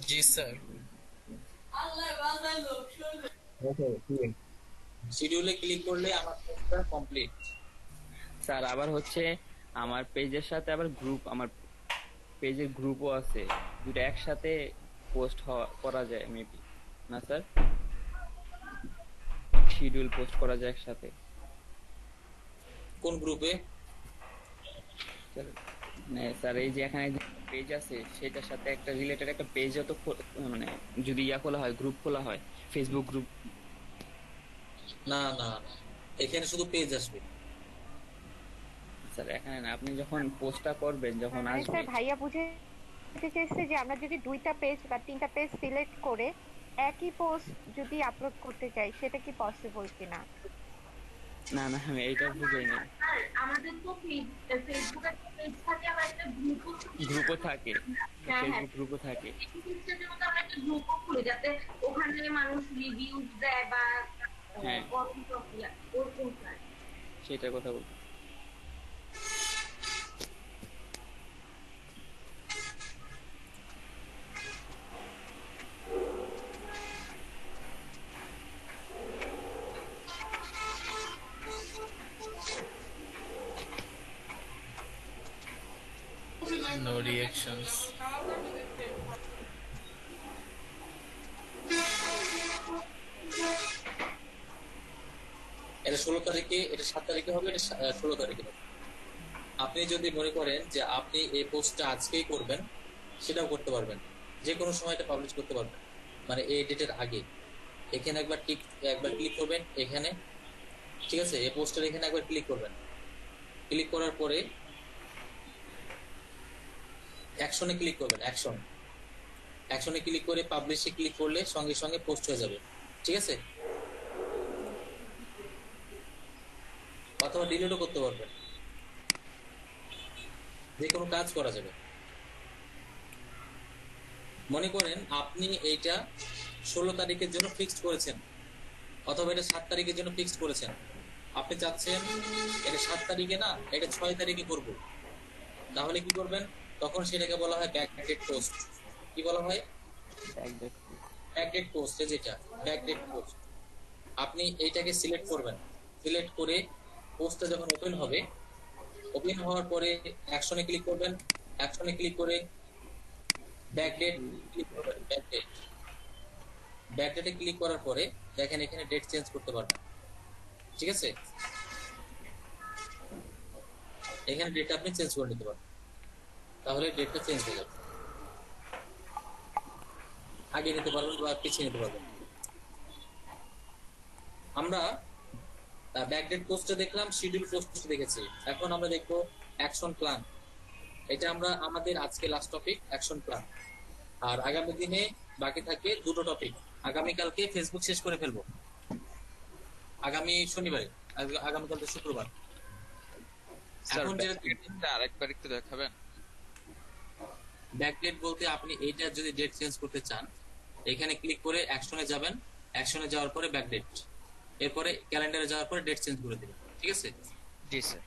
জি স্যার। শিডিউলে ক্লিক করলে আমার কোর্সটা কমপ্লিট। স্যার আবার হচ্ছে আমার পেজের সাথে আবার গ্রুপ, আমার পেজের গ্রুপও আছে, দুটো একসাথে পোস্ট করা যায় মেবি না স্যার? শিডিউল পোস্ট করা যায় একসাথে। কোন গ্রুপে? মানে স্যার এই যে এখানে পেজ আছে সেটার সাথে একটা রিলেটেড একটা পেজও তো মানে যদি খোলা হয়, গ্রুপ খোলা হয়, ফেসবুক গ্রুপ। না না, এখানে শুধু পেজ আসবে স্যার। এখানে না, আপনি যখন পোস্টটা করবেন, যখন মানে আসবে। স্যার ভাইয়া বুঝাতে চাইছে যে আমরা যদি 2টা পেজ বা 3টা পেজ সিলেক্ট করে একই পোস্ট যদি আপলোড করতে চাই সেটা কি পসিবল কিনা? না না, আমি এইটা বুঝাইনি। আমাদের তো ফেসবুকে পেজ থাকে, আবার একটা গ্রুপও থাকে, ফেসবুক গ্রুপও থাকে। আমরা একটা গ্রুপও খুলে যাতে ওখানে মানুষ রিভিউ দেয় বা হ্যাঁ ওরকম সেটার কথা বলছি। No reactions. এটা 16 তারিখে, এটা 7 তারিখে হবে, এটা 16 তারিখে হবে। আপনি যদি মনে করেন যে আপনি এই পোস্টটা আজকেই করবেন, সেটাও করতে পারবেন, যে কোনো সময় এটা পাবলিশ করতে পারবেন, মানে এই ডেটের আগে। এখানে একবার ক্লিক করবেন এখানে। ঠিক আছে? এই পোস্টের এখানে একবার ক্লিক করবেন। ক্লিক করার পরে অ্যাকশনে ক্লিক করবেন। অ্যাকশনে ক্লিক করে পাবলিশে ক্লিক করলে সঙ্গে সঙ্গে পোস্ট হয়ে যাবে। ঠিক আছে? অথবা ডিলিটও করতে পারবেন, যে কোনো কাজ করা যাবে। মনে করেন আপনি এইটা 16 তারিখের জন্য ফিক্সড করেছেন, অথবা এটা 7 তারিখের জন্য ফিক্সড করেছেন। আপনি চাচ্ছেন এটা 7 তারিখে না, এটা 6 তারিখে করব, তাহলে কি করবেন? তখন সেটাকে বলা হয় ব্যাকডেট পোস্ট। কি বলা হয়? ব্যাকডেট পোস্ট, যেটা ব্যাকডেট পোস্ট, আপনি এইটাকে সিলেক্ট করবেন। সিলেক্ট করে পোস্টটা যখন ওপেন হবে, ওপেন হওয়ার পরে অ্যাকশনে ক্লিক করবেন। অ্যাকশনে ক্লিক করে ব্যাকডেট ক্লিক করবেন। ব্যাকডেটে ক্লিক করার পরে দেখেন এখানে ডেট চেঞ্জ করতে পারবেন। ঠিক আছে, এখানে ডেট আপনি চেঞ্জ করে নিতে পারবেন, তাহলে ডেটটা চেঞ্জ হয়ে যাবে। আগে নিতে পারবেন বা পিছিয়ে নিতে পারবেন। আমরা ব্যাকডেট পোস্টটা দেখলাম, শিডিউল পোস্ট দেখেছি। এখন আমরা দেখবো অ্যাকশন প্ল্যান। এটা আমরা আমাদের আজকে লাস্ট টপিক অ্যাকশন প্ল্যান। আর আগামী দিনে বাকি থাকে দুটো টপিক। আগামীকালকে ফেসবুক শেষ করে ফেলবো, আগামী শনিবারে, আগামীকাল তো শুক্রবার। এখন যেটা আরেকবার একটু দেখাবেন। ব্যাকডেট বলতে আপনি এইটা যদি ডেট চেঞ্জ করতে চান, এখানে ক্লিক করে অ্যাকশনে যাবেন। অ্যাকশনে যাওয়ার পরে ব্যাকডেট, এরপরে ক্যালেন্ডারে যাওয়ার পরে ডেট চেঞ্জ করে দিবেন। ঠিক আছে? জি স্যার।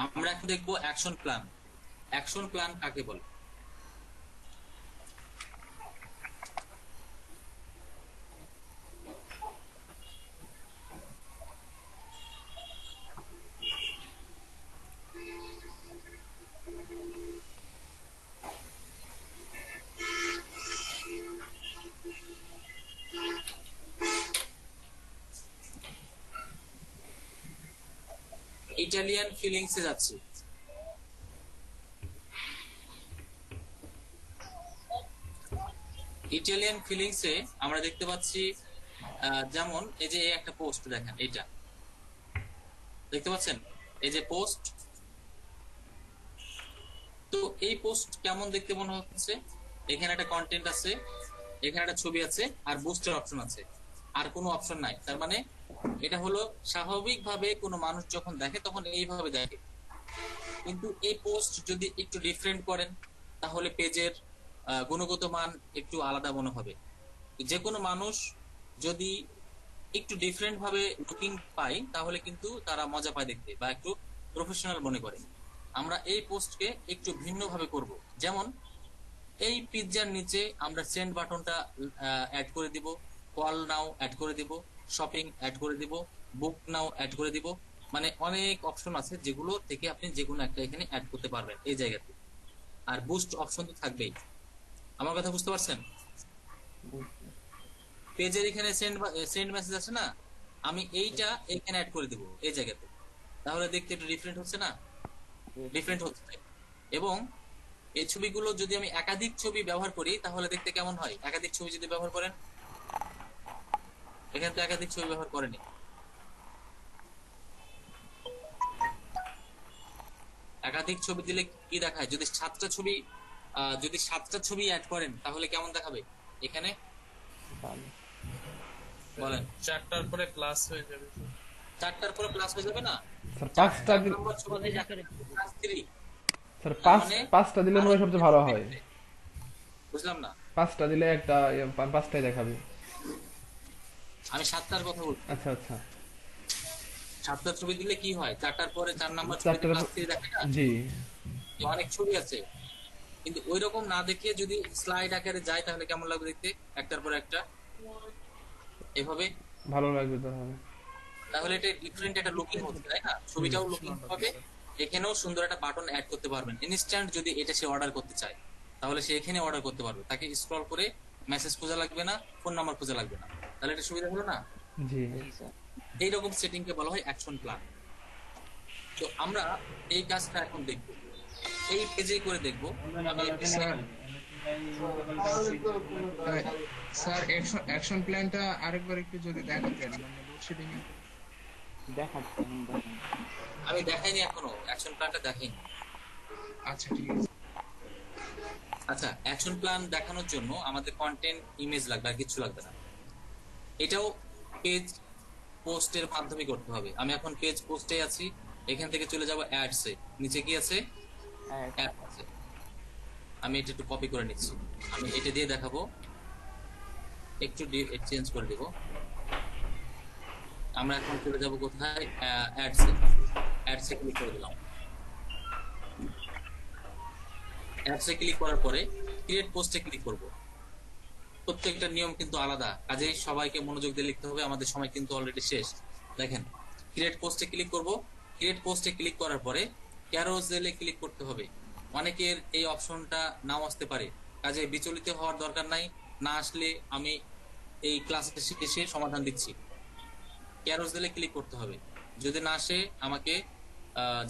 আমরা এখন দেখবো অ্যাকশন প্ল্যান। অ্যাকশন প্ল্যান কাকে বলে? ইটালিয়ান ফিলিংসে যাচ্ছি। ইটালিয়ান ফিলিংসে আমরা দেখতে পাচ্ছি যেমন এই যে একটা পোস্ট দেখেন, এইটা দেখতে পাচ্ছেন, এই যে পোস্ট। তো এই পোস্ট কেমন দেখতে মনে হচ্ছে? এখানে একটা কন্টেন্ট আছে, এখানে একটা ছবি আছে, আর বুস্টার অপশন আছে, আর কোনো অপশন নাই। তার মানে এটা হলো স্বাভাবিকভাবে কোনো মানুষ যখন দেখে তখন এইভাবে দেখে। কিন্তু এই পোস্ট যদি একটু ডিফারেন্ট করেন, তাহলে পেজের গুণগত মান একটু আলাদা মনে হবে। যে কোনো মানুষ যদি একটু ডিফারেন্ট ভাবে লুকিং পায়, তাহলে কিন্তু তারা মজা পায় দেখতে, বা একটু প্রফেশনাল মনে করে। আমরা এই পোস্টকে একটু ভিন্ন ভাবে করব। যেমন এই পিকচার নিচে আমরা সেন্ড বাটনটা অ্যাড করে দিব, কল নাও অ্যাড করে দিব, শপিং অ্যাড করে দিব, বুক নাও অ্যাড করে দিব। মানে অনেক অপশন আছে যেগুলো থেকে আপনি যে কোনো একটা এখানে অ্যাড করতে পারবেন এই জায়গাতে। আর বুস্ট অপশন তো থাকবেই। আমার কথা বুঝতে পারছেন? পেজের এখানে সেন্ড মেসেজ আছে না, আমি এইটা এখানে অ্যাড করে দিব এই জায়গাতে। তাহলে দেখতে একটু ডিফারেন্ট হচ্ছে না? ডিফারেন্ট হচ্ছে। এবং এই ছবিগুলো যদি আমি একাধিক ছবি ব্যবহার করি তাহলে দেখতে কেমন হয়? একাধিক ছবি যদি ব্যবহার করেন, এখানে তো একাধিক ছবি ব্যবহার করেনি। একাধিক ছবি দিলে কি দেখায়? যদি সাতটা ছবি অ্যাড করেন তাহলে কেমন দেখাবে? এখানে বলেন। 4টার পরে প্লাস হয়ে যাবে। 4টার পরে প্লাস হয়ে যাবে না? স্যার 5টা দিলে মনে হয় সবচেয়ে ভালো হয়। বুঝলাম না। 5টা দিলে একটা 5টাই দেখাবে। আমি 7টার কথা বলছি। আচ্ছা আচ্ছা। 7টার ছবি দিলে কি হয়? 4টার পরে 4 নাম্বার ছবি প্লাস 3 দেখায় না? জি। অনেক ছবি আছে, কিন্তু ওই রকম না দেখে যদি স্লাইড আকারে যায় তাহলে কেমন লাগবে দেখতে? একটার পর একটা এভাবে ভালো লাগবে তাহলে। তাহলে এটা ডিফারেন্ট একটা লুকিং হচ্ছে, তাই না? ছবিটাও লুকিং হবে, এখানেও সুন্দর একটা বাটন অ্যাড করতে পারবেন ইনস্ট্যান্ট। যদি এটা সে অর্ডার করতে চায় তাহলে সে এখানে অর্ডার করতে পারবে, তাকে স্ক্রল করে মেসেজ খোঁজা লাগবে না, ফোন নাম্বার খোঁজা লাগবে না। তাহলে এটা সুবিধা হলো না? জি। এইরকম সেটিং কে বলা হয় অ্যাকশন প্ল্যান। তো আমরা এই কাজটা এখন দেখব, এই পেজেই করে দেখব। স্যার অ্যাকশন প্ল্যানটা আরেকবার একটু যদি দেখাতেন, মানে লোডশেডিং আমি দেখাইনি এখনো, অ্যাকশন প্ল্যানটা দেখাইনি। আচ্ছা ঠিক আছে। আচ্ছা, অ্যাকশন প্ল্যান দেখানোর জন্য আমাদের কন্টেন্ট ইমেজ লাগবে, আর কিছু লাগবে না। এটাও পেজ পোস্টের মাধ্যমে করতে হবে। আমি এখন পেজ পোস্টে আছি, এখান থেকে চলে যাব অ্যাডসে। নিচে কি আছে? অ্যাড আছে। আমি এটা একটু কপি করে নিচ্ছি, আমি এটা দিয়ে দেখাবো। একটু চেঞ্জ করে দেব। আমরা এখন চলে যাব কোথায়? অ্যাডসে। অ্যাডসে ক্লিক করে দিলাম। অ্যাডসে ক্লিক করার পরে ক্রিয়েট পোস্টে ক্লিক করব। প্রত্যেকটা নিয়ম কিন্তু আলাদা, কাজেই সবাইকে মনোযোগ দিয়ে লিখতে হবে, আমাদের সময় কিন্তু অলরেডি শেষ। দেখেন, ক্রিয়েট পোস্টে ক্লিক করব। ক্রিয়েট পোস্টে ক্লিক করার পরে ক্যারোসেলে ক্লিক করতে হবে। অনেকের এই অপশনটা নাও আসতে পারে, কাজে বিচলিত হওয়ার দরকার নাই। না আসলে আমি এই ক্লাসের শেষে সমাধান দিচ্ছি। ক্যারোসেলে ক্লিক করতে হবে। যদি না আসে আমাকে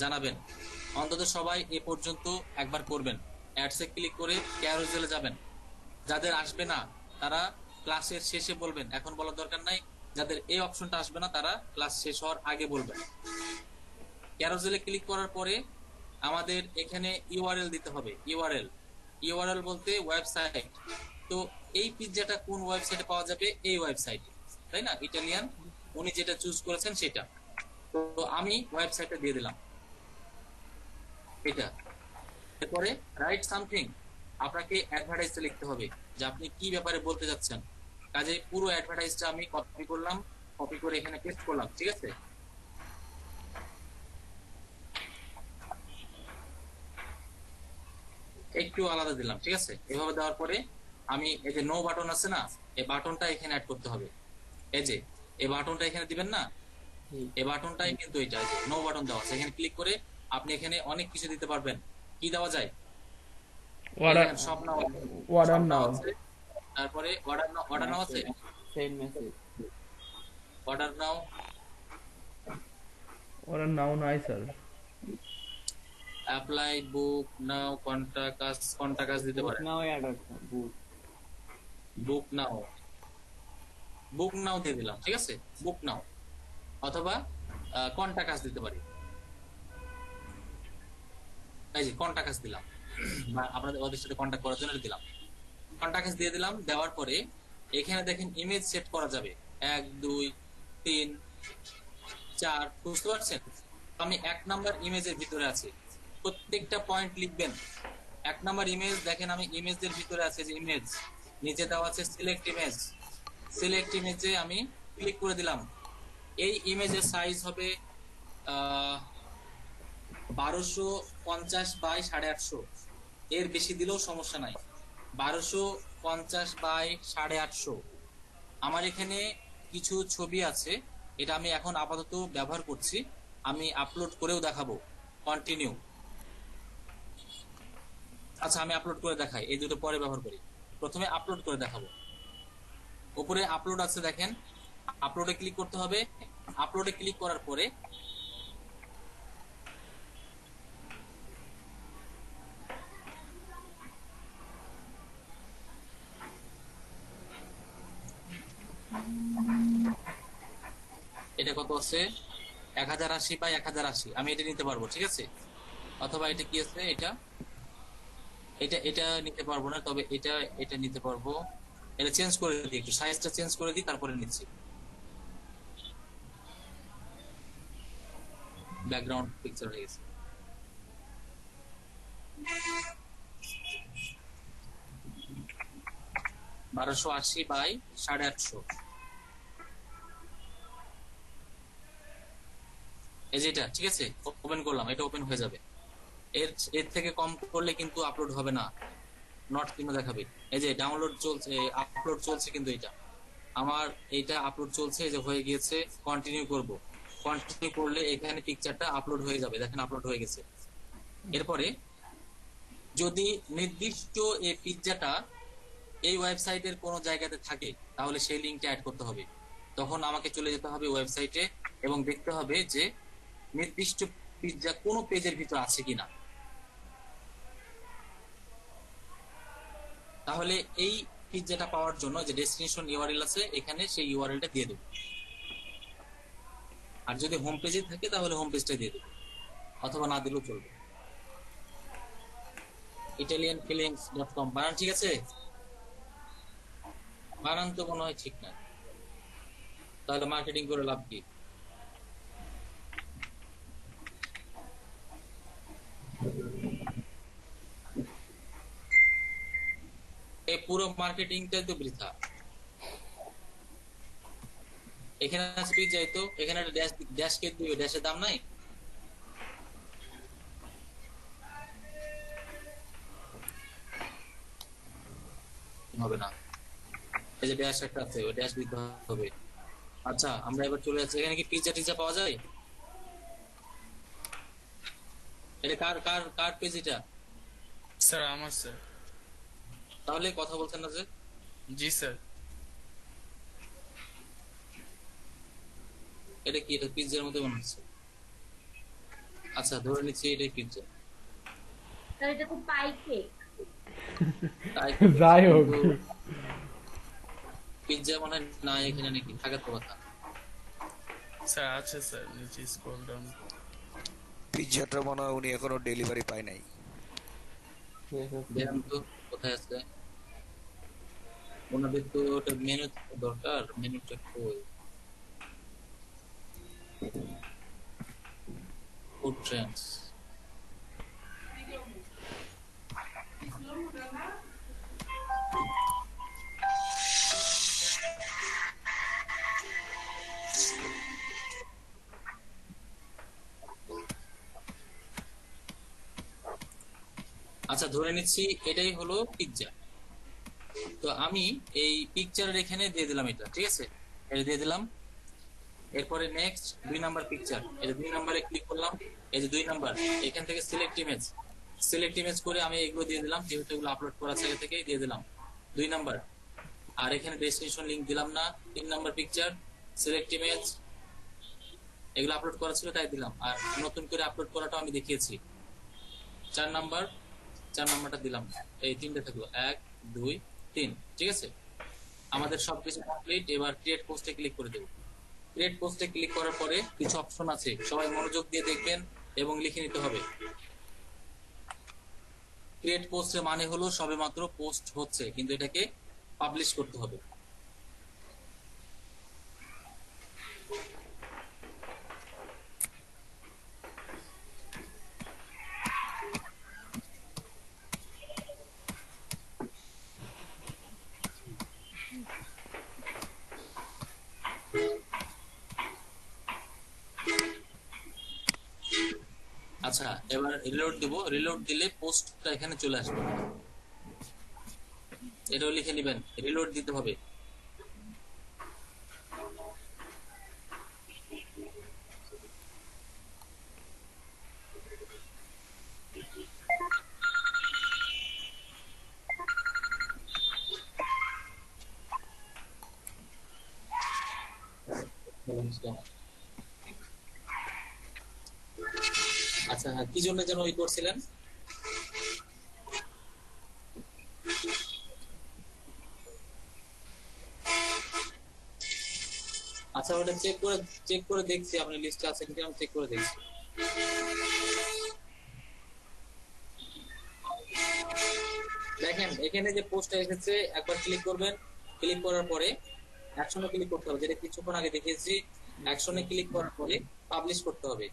জানাবেন। অন্তত সবাই এ পর্যন্ত একবার করবেন। অ্যাডসে ক্লিক করে ক্যারোসেলে যাবেন। যাদের আসবে না তারা ক্লাসের শেষে বলবেন, এখন বলার দরকার নাই। যাদের এই অপশনটা আসবে না তারা ক্লাস শেষ হওয়ার আগে বলবেন। ক্যারোসেলে ক্লিক করার পরে আমাদের এখানে ইউআরএল দিতে হবে। ইউআরএল বলতে ওয়েবসাইট। তো এই পিৎজাটা কোন ওয়েবসাইটে পাওয়া যাবে? এই ওয়েবসাইটে, তাই না? ইটালিয়ান, উনি যেটা চুজ করেছেন সেটা। তো আমি ওয়েবসাইটে দিয়ে দিলাম এটা। এরপরে রাইট সামথিং, আপনাকে অ্যাডভার্টাইজটা লিখতে হবে যে আপনি কি ব্যাপারে বলতে যাচ্ছেন। কাজে পুরো অ্যাডভার্টাইজটা আমি কপি করলাম, কপি করে এখানে পেস্ট করলাম, ঠিক আছে? একটু আলাদা দিলাম, ঠিক আছে? এভাবে দেওয়ার পরে আমি এই যে নো বাটন আছে না, এই বাটনটা এখানে অ্যাড করতে হবে। এই যে এই বাটনটা এখানে দিবেন না, এই বাটনটাই কিন্তু এটা নো বাটন দেওয়া আছে। এখানে ক্লিক করে আপনি এখানে অনেক কিছু দিতে পারবেন। কি দেওয়া যায়? সব নাও, অর্ডার নাও, তারপরে অর্ডার নাও আছে, সেন্ড মেসেজ, অর্ডার নাও নাই স্যার। অ্যাপ্লাই, বুক নাও, কন্টাক্ট দিতে পারেন। নাও অর্ডার বুক নাও দিয়ে দিলাম, ঠিক আছে? বুক নাও অথবা কন্টাক্ট দিতে পারি। এই যে কন্টাক্ট দিলাম, আপনাদের ওদের সাথে কন্টাক্ট করার জন্য দিলাম। কন্টাক্ট দিয়ে দিলাম। দেওয়ার পরে এখানে দেখেন ইমেজ সেট করা যাবে 1 2 3 4, বুঝতে পারছেন? আমি 1 নাম্বার ইমেজের ভিতরে আছি। প্রত্যেকটা পয়েন্ট লিখবেন। 1 নাম্বার ইমেজ দেখেন, আমি ইমেজের ভিতরে আছে, যে ইমেজ নিচে দেওয়া আছে সিলেক্ট ইমেজ। সিলেক্ট ইমেজে আমি ক্লিক করে দিলাম। এই ইমেজের সাইজ হবে 1250 বাই 850। এর বেশি দিলেও সমস্যা নাই। 1250 বাই 850। আমার এখানে কিছু ছবি আছে, এটা আমি এখন আপাতত ব্যবহার করছি। আমি আপলোড করেও দেখাবো। কন্টিনিউ। আচ্ছা, আমি আপলোড করে দেখাই, এই দুটো পরে ব্যবহার করি। প্রথমে আপলোড করে দেখাবো। উপরে আপলোড আছে দেখেন, আপলোডে ক্লিক করতে হবে। আপলোডে ক্লিক করার পরে এটা কত আছে? 1080 বাই 1080। আমি এটা নিতে পারবো, ঠিক আছে? অথবা এটা কি আছে, এটা নিতে পারবো না, তবে এটা নিতে পারবো। এটা চেঞ্জ করে দিই, একটু সাইজটা চেঞ্জ করে দিই, তারপরে নিচ্ছি। ব্যাকগ্রাউন্ড পিকচার হয়ে গেছে। বারোশো 80 বাই 850। এই যেটা, ঠিক আছে? ওপেন করলাম, এটা ওপেন হয়ে যাবে। এর থেকে কম করলে কিন্তু আপলোড হবে না, নট চিহ্ন দেখাবে। এই যে ডাউনলোড চলছে, আপলোড চলছে, কিন্তু এটা আমার এইটা আপলোড চলছে, এই যে হয়ে গিয়েছে। কন্টিনিউ করব। কন্টিনিউ করলে এখানে পিকচারটা আপলোড হয়ে যাবে, দেখেন আপলোড হয়ে গেছে। এরপরে যদি নির্দিষ্ট এই পিকচারটা এই ওয়েবসাইটের কোনো জায়গাতে থাকে, তাহলে সেই লিঙ্কটা অ্যাড করতে হবে। তখন আমাকে চলে যেতে হবে ওয়েবসাইটে এবং দেখতে হবে যে নির্দিষ্ট পিৎজা কোন পেজের ভিতর আছে কিনা। তাহলে এই পিৎজাটা পাওয়ার জন্য যে ডেস্টিনেশন ইউআরএল আছে, এখানে সেই ইউআরএলটা দিয়ে দেব। আর যদি হোম পেজে থাকে তাহলে হোম পেজটা দিয়ে দেব, অথবা না দিলেও চলবে। italianfilings.com বানান ঠিক আছে? বানান তো মনে হয় ঠিক না, তাহলে মার্কেটিং করে লাভ কি? এই পুরো মার্কেটিংটা তো বৃথা। এখানে স্পিচ যাই তো, এখানে একটা ড্যাশ কে দিবে, ড্যাশের দাম নাই। হবে না। এই যে ড্যাশ একটা আছে, ওই ড্যাশ দিতে হবে। আচ্ছা, আমরা এবার চলে যাচ্ছি। এখানে কি পিজ্জা টিজ্জা পাওয়া যায়? এটা কার কার কার পেজ এটা? স্যার আমার স্যার। তাহলে কথা বলছেন না যে? জি স্যার। এটা কি? এটা পিজ্জার মতো মনে হচ্ছে। আচ্ছা, ধরে নিচ্ছি এটাই পিজ্জা। তাহলে এটা তো পাই কেক। যাই হোক, পিজ্জা মনে হয় না এখানে নাকি, থাকার তো কথা। স্যার আছে স্যার, নিচে স্ক্রল ডাউন। পিজ্জাটা মনে হয় উনি এখনো ডেলিভারি পায় নাই। দেখেন তো কোথায় আছে। ওনাদের তো ওটা মেনু দরকার, মেনুটা কই? Food Trends. আচ্ছা, ধরে নিচ্ছি এটাই হলো পিজ্জা। তো আমি এই পিকচারের এখানে দিয়ে দিলাম এটা, ঠিক আছে? এটা দিয়ে দিলাম। এরপরে নেক্সট 2 নাম্বার পিকচার, এটা 2 নম্বরে ক্লিক করলাম। এই যে 2 নাম্বার, এখান থেকে সিলেক্ট ইমেজ করে আমি এগুলো দিয়ে দিলাম, যেহেতু এগুলো আপলোড করা আগে থেকেই দিয়ে দিলাম 2 নাম্বার। আর এখানে ডেসক্রিপশন লিংক দিলাম না। 3 নাম্বার পিকচার, সিলেক্ট ইমেজ, এগুলো আপলোড করা ছিল তাই দিলাম। আর নতুন করে আপলোড করাটা আমি দেখিয়েছি। 4 নাম্বারটা দিলাম। এই 3টে থাকলো, 1 2 3, ঠিক আছে? আমাদের সবকিছু কমপ্লিট। এবার ক্রিয়েট পোস্টে ক্লিক করে দেব। ক্রিয়েট পোস্টে ক্লিক করার পরে কিছু অপশন আছে, সবাই মনোযোগ দিয়ে দেখবেন এবং লিখে নিতে হবে। ক্রিয়েট পোস্টের মানে হলো সবেমাত্র পোস্ট হচ্ছে, কিন্তু এটাকে পাবলিশ করতে হবে। আচ্ছা, এবার রিলোড দেব। রিলোড দিলে পোস্টটা এখানে চলে আসবে। এটাও লিখে নেবেন, রিলোড দিতে হবে। আচ্ছা, কি জন্য যেন ওই করছিলেন? আচ্ছা, ওটা চেক করে দেখছি আপনি লিস্টে আছেন কিনা, আমি চেক করে দেখছি। দেখেন এখানে যে পোস্টটা এসেছে, একবার ক্লিক করবেন। ক্লিক করার পরে অ্যাকশনে ক্লিক করতে হবে, যেটা কিছুক্ষণ আগে দেখিয়েছি। অ্যাকশনে ক্লিক করার পরে পাবলিশ করতে হবে।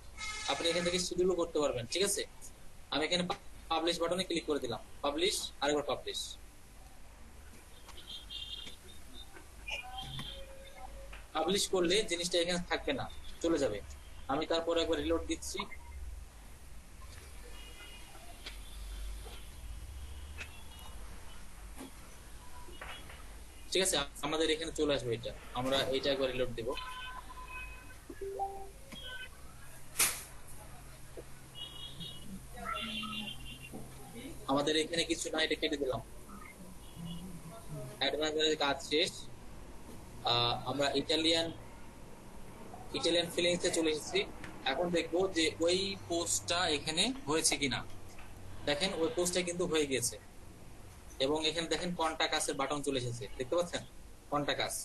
আপনি এখান থেকে শিডিউলও করতে পারবেন, ঠিক আছে? আমি এখানে পাবলিশ বাটনে ক্লিক করে দিলাম। পাবলিশ, আরেকবার পাবলিশ। পাবলিশ করলে জিনিসটা এখানে থাকবে না, চলে যাবে। আমি তারপর একবার রিলোড দিচ্ছি। ঠিক আছে, আমাদের এখানে চলে আসবে এটা। আমরা এটা একবার রিলোড দেব। আমাদের এখানে কিছু না, এটা কেটে দিলাম। অ্যাডভান্সের কাজ শেষ। আমরা ইটালিয়ান ফিলিংসে চলে এসেছি। এখন দেখবো যে ওই পোস্টটা এখানে হয়েছে কিনা। দেখেন ওই পোস্টটা কিন্তু হয়ে গেছে, এবং এখানে দেখেন কন্টাক্ট আস এর বাটন চলে এসেছে, দেখতে পাচ্ছেন? কন্টাক্ট আস।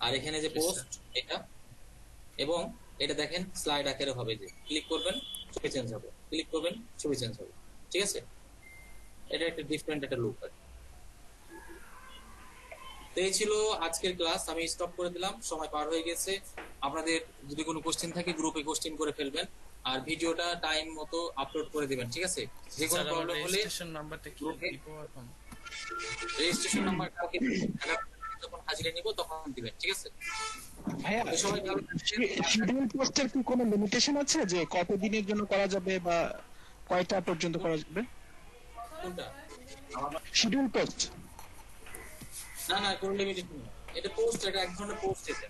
আর এখানে যে পোস্ট এটা, এবং এটা দেখেন স্লাইড আকারে হবে, যে ক্লিক করবেন ছবি চেঞ্জ হবে, ক্লিক করবেন ছবি চেঞ্জ হবে, ঠিক আছে? এটা একটা ডিফারেন্ট একটা লুক। তো এই ছিল আজকের ক্লাস। আমি স্টপ করে দিলাম, সময় পার হয়ে গেছে। আপনাদের যদি কোনো কোশ্চেন থাকে গ্রুপে কোশ্চেন করে ফেলবেন, আর ভিডিওটা টাইম মতো আপলোড করে দিবেন, ঠিক আছে? যে কোনো প্রবলেম হলে রেজিস্ট্রেশন নাম্বারটা কি দিব এখন? রেজিস্ট্রেশন নাম্বার কালকে যখন হাজিরা নিব তখন দিবেন, ঠিক আছে? ভাইয়া, শিডিউল পোস্টের কি কোনো লিমিটেশন আছে, যে কত দিনের জন্য করা যাবে বা কয়টা পর্যন্ত করা যাবে? কোনটা? শিডিউল পোস্ট না না কোনো লিমিটেশন নেই, এটা পোস্ট, এটা এক ধরনের পোস্ট। এটা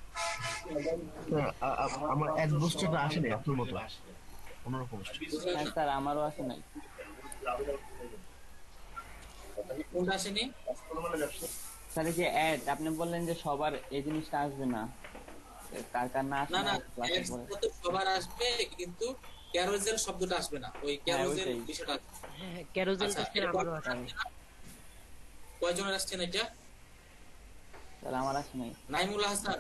আমার অ্যাড বুস্টারটা আসে নাই আপনার মতো, ওনার পোস্ট। হ্যাঁ স্যার, আমারও আসে নাই। কোনটা আসেনি স্যার? এই যে অ্যাড আপনি বললেন যে সবার এই জিনিসটা আসবে না, কার কার না আসবে না না, ক্লাসে পরে। তো সবার আসবে কিন্তু ক্যারোজেল শব্দটা আসবে না, ওই ক্যারোজেল ওইটাই। বিষয়টা। হ্যাঁ ক্যারোজেল আচ্ছা, টেস্টের আমারও আছে। কয়জনের আসছেন এটা? স্যার আমার আসে নাই। নাইমুল হাসান,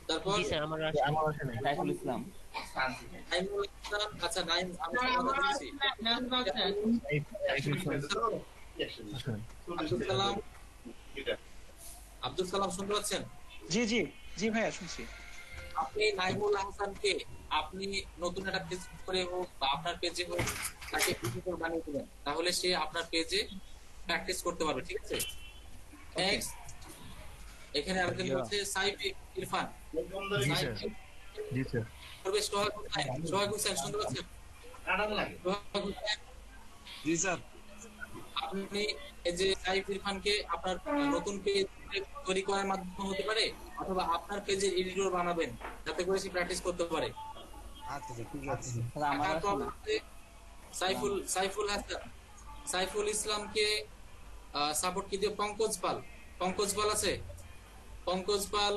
তারপর জি স্যার আমারও আছে। আমার আসে নাই। সাইফুল ইসলাম। নাইমুল হাসান, আচ্ছা নাইম, আমি কথা বলছি। আব্দুল সালাম, আব্দুল সালাম শুনতে পাচ্ছেন? জি জি জি ভাইয়া শুনছি। আপনি নাইমুল হাসানকে আপনি নতুন একটা পেজ করে হোক বা আপনার পেজে হোক তাকে এডিটর বানিয়ে দিবেন, তাহলে সে আপনার পেজে প্র্যাকটিস করতে পারবে, ঠিক আছে? নেক্সট, এখানে আরেকজন হচ্ছে সাইফ ইরফান। জি স্যার, জি স্যার। করবে সোহাগ হোসেন, সোহাগ হোসেন শুনতে পাচ্ছেন? সোহাগ হোসেন, জি স্যার। আপনি এই যে সাইফ ইরফানকে আপনার নতুন পেজ তৈরি করার মাধ্যমে হতে পারে, অথবা আপনার পেজের এডিটর বানাবেন যাতে করে সে প্র্যাকটিস করতে পারে। আচ্ছা ঠিক আছে। সাইফুল হাসান, সাইফুল ইসলামকে সাপোর্ট কি দিয়ে? পঙ্কজ পাল, পঙ্কজ পাল আছে? পঙ্কজ পাল,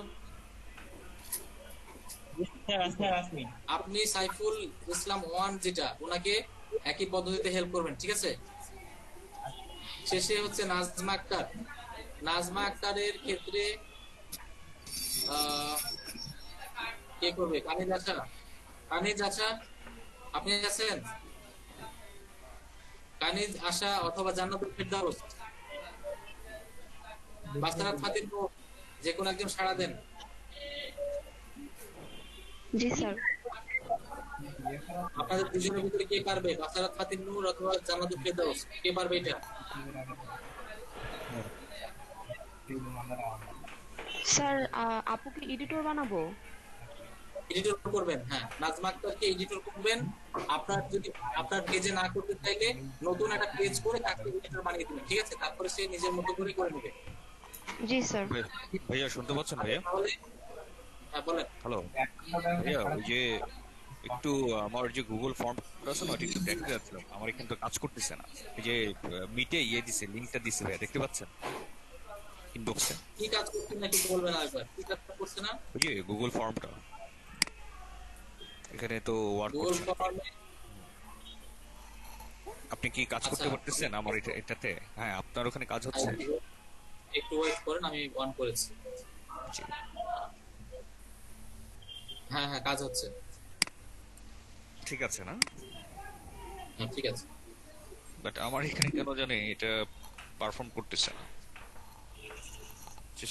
আপনি সাইফুল ইসলাম 1 যেটা, ওনাকে একই পদ্ধতিতে হেল্প করবেন, ঠিক আছে? শেষে হচ্ছে নাজমা আক্তার। নাজমা আক্তারের ক্ষেত্রে কে করবে? কানিজ আশা, কানিজ আশা আপনি আছেন? কানিজ আশা অথবা জান্নাতুল ফেরদাউস, বাসরাত ফাতির, যে কোনো একজন সাড়া দেন। জি স্যার। আপনাদের দুজনের ভিতরে কে পারবে? বাসরাত ফাতির নূর অথবা জান্নাতুল ফেরদাউস, কে পারবে এটা? স্যার আপুকে এডিটর বানাবো? এডিটর করবেন, হ্যাঁ। নাজমা আক্তারকে এডিটর করবেন। আপনার যদি আপনার পেজে না করতে চাইলে নতুন একটা পেজ করে তাকে এডিটর বানিয়ে দিবেন, ঠিক আছে? তারপরে সে নিজের মতো করে করে নেবে। জি স্যার। ভাইয়া শুনতে পাচ্ছেন ভাইয়া? হ্যাঁ বলেন। হ্যালো ভাইয়া, ওই যে একটু আমার যে গুগল ফর্ম আছে না, ওটা একটু দেখতে যাচ্ছিলাম, আমার এখানে তো কাজ করতেছে না। এই যে মিটে দিছে, লিংকটা দিছে ভাইয়া, দেখতে পাচ্ছেন ইনবক্সে? কি কাজ করছেন নাকি বলবেন আরেকবার? কি কাজ করছে না? ওই যে গুগল ফর্মটা, এখানে তো ওয়ার্ক গুগল করছে। ফর্মে আপনি কি কাজ করতে পারতেছেন আমার এটাতে? হ্যাঁ, আপনার ওখানে কাজ হচ্ছে? একটু ওয়েট করেন, আমি অন করেছি। হ্যাঁ হ্যাঁ, কাজ হচ্ছে। ঠিক আছে না? হ্যাঁ ঠিক আছে। বাট আমার এখানে কেন জানি এটা পারফর্ম করতেছে না।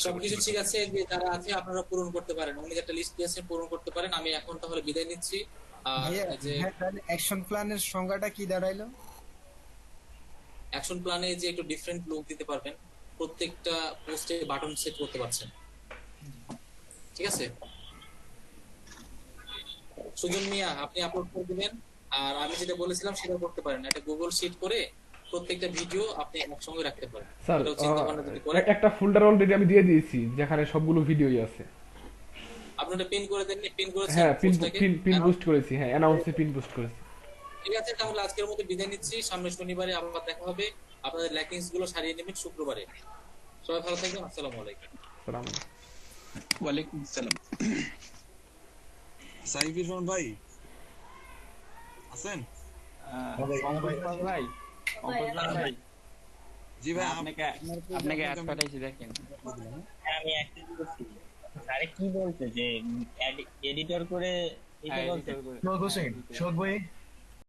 সবকিছু ঠিক আছে, যে যারা আছে আপনারা পূরণ করতে পারেন, উনি একটা লিস্ট দিয়েছেন পূরণ করতে পারেন। আমি এখন তাহলে বিদায় নিচ্ছি। যে অ্যাকশন প্ল্যানের সংজ্ঞাটা কি দাঁড়াইলো? অ্যাকশন প্ল্যানে যে একটু ডিফারেন্ট লুক দিতে পারবেন, প্রত্যেকটা পোস্টে বাটন সেট করতে পারছেন, ঠিক আছে? সুজন মিয়া, আপনি আপলোড করে দিবেন। আর আমি যেটা বলেছিলাম সেটা করতে পারেন, একটা গুগল শিট করে প্রত্যেকটা ভিডিও আপনি একসঙ্গে রাখতে পারেন। স্যার এটাও চিন্তা ভাবনা যদি করেন। একটা ফোল্ডার অলরেডি আমি দিয়ে দিয়েছি যেখানে সবগুলো ভিডিওই আছে। আপনি এটা পিন করে দেন, পিন করেছেন? হ্যাঁ, পিন বুস্ট করেছি। হ্যাঁ, অ্যানাউন্সে পিন বুস্ট করেছি। ঠিক আছে, তাহলে আজকের মতো বিদায় নিচ্ছি। সামনে শনিবারে আবার দেখা হবে। আপনাদের ল্যাকিংস গুলো সারিয়ে নেবেন শুক্রবারে। সবাই ভালো থাকবেন। আসসালামু আলাইকুম। সালাম। ওয়ালাইকুম আসসালাম। সাইফ ইরফান ভাই আছেন? ভাই ভাই, জি ভাই, আপনাকে অ্যাড পাঠাইছি, দেখেন। আমি অ্যাক্সেস করছি। আরে কি বলতে যে এডিটর করে এটা বলতে? শোক হোসেন, শোক ভাই